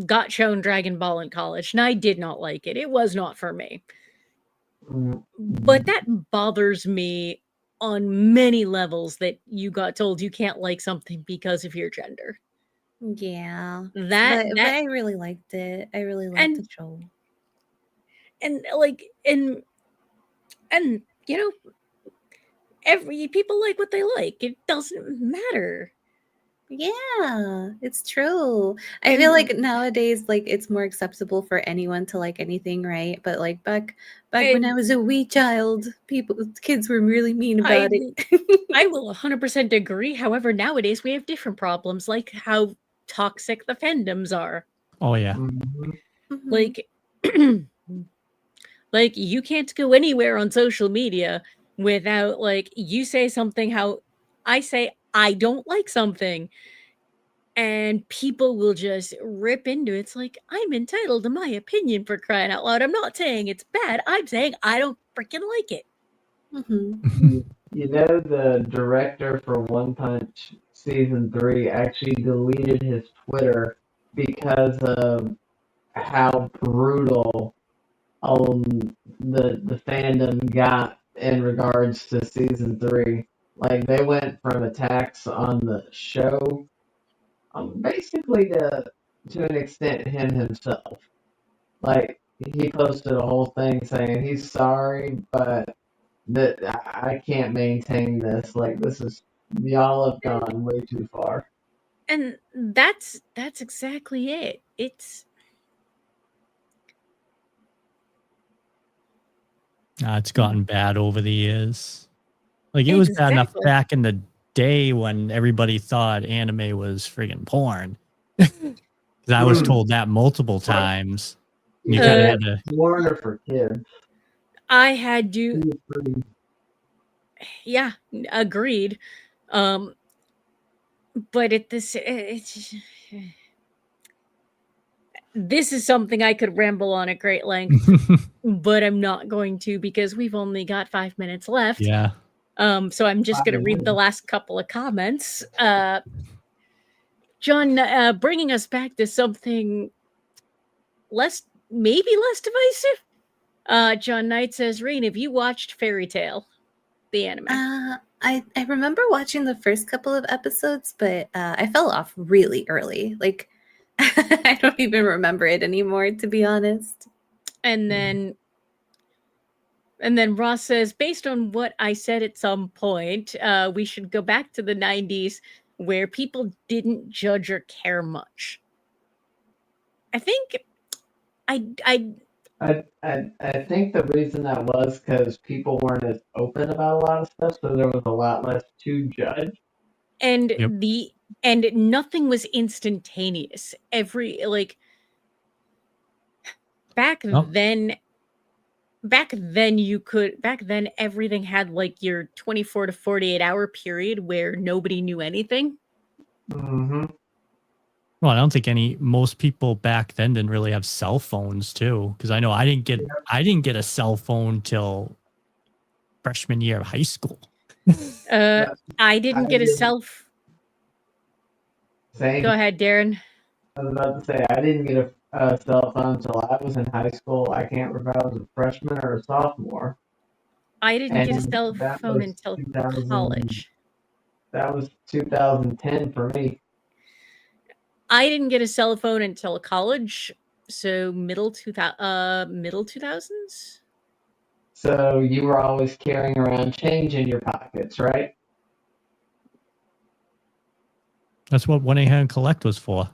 got shown Dragon Ball in college, and I did not like it. It was not for me. But that bothers me on many levels, that you got told you can't like something because of your gender. Yeah. That But I really liked it. I really liked the show. And like and you know, every people like what they like. It doesn't matter. Yeah, it's true. I feel like nowadays, like it's more acceptable for anyone to like anything, right? But like back when I was a wee child, kids were really mean about it. I will 100% agree. However, nowadays we have different problems, like how toxic the fandoms are. Oh yeah. Like like you can't go anywhere on social media without like you say something how I say I don't like something, and people will just rip into it. It's like, I'm entitled to my opinion, for crying out loud. I'm not saying it's bad. I'm saying I don't freaking like it. You know, the director for One Punch Season 3 actually deleted his Twitter because of how brutal the fandom got in regards to Season 3. Like, they went from attacks on the show, basically to an extent him himself. Like, he posted a whole thing saying he's sorry, but that I can't maintain this. Like, this is, y'all have gone way too far. And that's exactly it. It's It's gotten bad over the years. Like it was bad enough exactly. back in the day when everybody thought anime was friggin' porn. Because I was told that multiple times. And you kind of Uh, had to. Warner for kids. I had to, yeah, agreed. Um, but this is something I could ramble on at great length, but I'm not going to because we've only got 5 minutes left. Yeah. So I'm just going to read the last couple of comments. John, bringing us back to something maybe less divisive. John Knight says, Rain, have you watched Fairy Tale, the anime? I remember watching the first couple of episodes, but I fell off really early. Like I don't even remember it anymore, to be honest. And then Ross says, based on what I said at some point, we should go back to the 90s where people didn't judge or care much. I think I think the reason that was because people weren't as open about a lot of stuff, so there was a lot less to judge. and Yep. and nothing was instantaneous. Back Oh. then everything had like your 24 to 48 hour period where nobody knew anything. Mm-hmm. Well, I don't think most people back then didn't really have cell phones too. Because I know I didn't get a cell phone till freshman year of high school. I didn't get a Same. Go ahead, Darren. I was about to say I didn't get a cell phone until I was in high school. I can't remember if I was a freshman or a sophomore. I didn't get a cell that phone was until 2000 college. That was 2010 for me. I didn't get a cell phone until college, so middle 2000s. So you were always carrying around change in your pockets, right? That's what 1-800-COLLECT was for.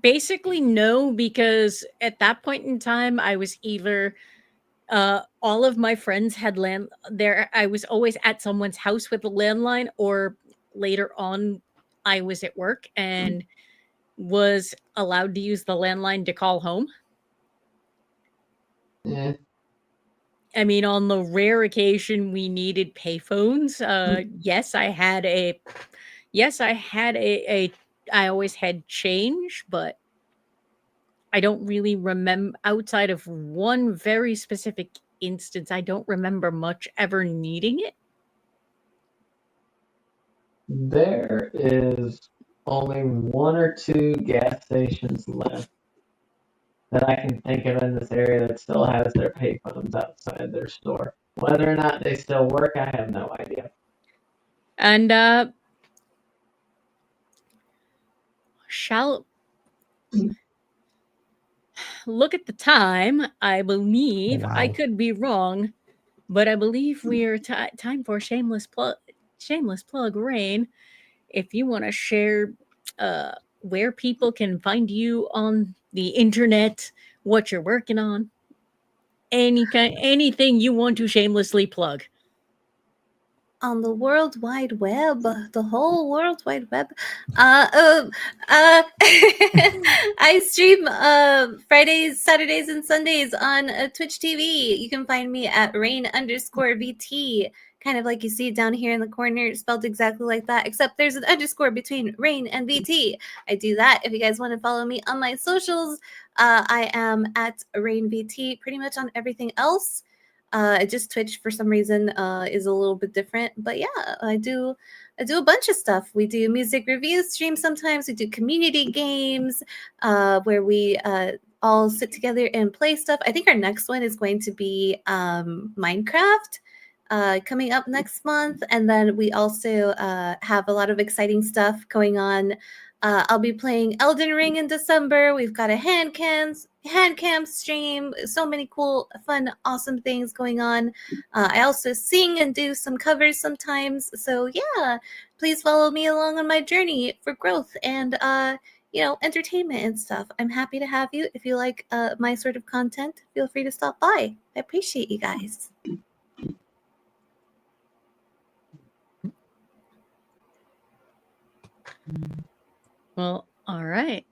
Basically no, because at that point in time I was either all of my friends had I was always at someone's house with a landline, or later on I was at work and was allowed to use the landline to call home. Yeah. I mean, on the rare occasion we needed payphones, yes, I had a I always had change, but I don't really remember, outside of one very specific instance, I don't remember much ever needing it. There is only 1 or 2 gas stations left that I can think of in this area that still has their payphones outside their store. Whether or not they still work, I have no idea. And shall look at the time. I believe, I wow. could be wrong, but I believe we are time for shameless plug. Rain, if you want to share where people can find you on the internet, what you're working on, anything you want to shamelessly plug. On the World Wide Web, the whole World Wide Web. I stream Fridays, Saturdays, and Sundays on Twitch TV. You can find me at Rain_VT, kind of like you see down here in the corner, spelled exactly like that, except there's an underscore between Rain and VT. I do that. If you guys want to follow me on my socials, I am at RainVT pretty much on everything else. Just Twitch for some reason is a little bit different, but yeah, I do a bunch of stuff. We do music review streams sometimes. We do community games where we all sit together and play stuff. I think our next one is going to be Minecraft coming up next month, and then we also have a lot of exciting stuff going on I'll be playing Elden Ring in December. We've got a hand cam stream. So many cool, fun, awesome things going on. I also sing and do some covers sometimes. So yeah, please follow me along on my journey for growth and entertainment and stuff. I'm happy to have you. If you like my sort of content, feel free to stop by. I appreciate you guys. Well, all right.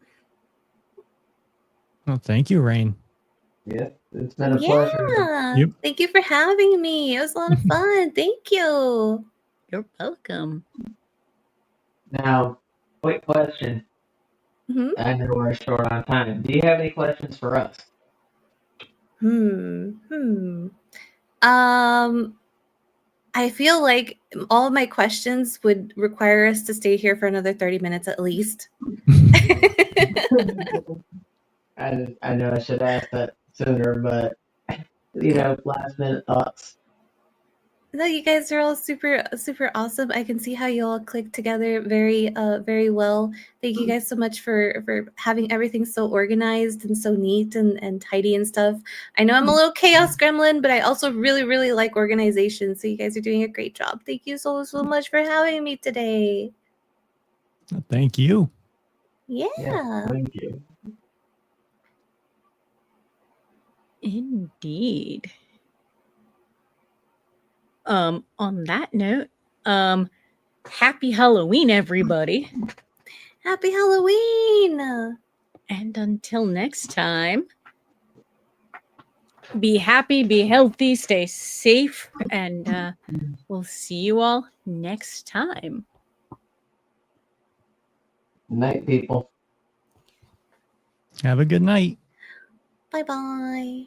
Well, thank you, Rain. Yeah, it's been a pleasure. Yeah. Yep. Thank you for having me. It was a lot of fun. Thank you. You're welcome. Now, quick question. Mhm. I know we're short on time. Do you have any questions for us? I feel like all of my questions would require us to stay here for another 30 minutes at least. I know I should ask that sooner, but last minute thoughts. No, you guys are all super, super awesome. I can see how you all click together very, very well. Thank you guys so much for having everything so organized and so neat and tidy and stuff. I know I'm a little chaos gremlin, but I also really, really like organization. So you guys are doing a great job. Thank you so, so much for having me today. Thank you. Yeah. Thank you. Indeed. On that note, happy Halloween, everybody. Happy Halloween. And until next time, be happy, be healthy, stay safe, and we'll see you all next time. Night, people. Have a good night. Bye-bye.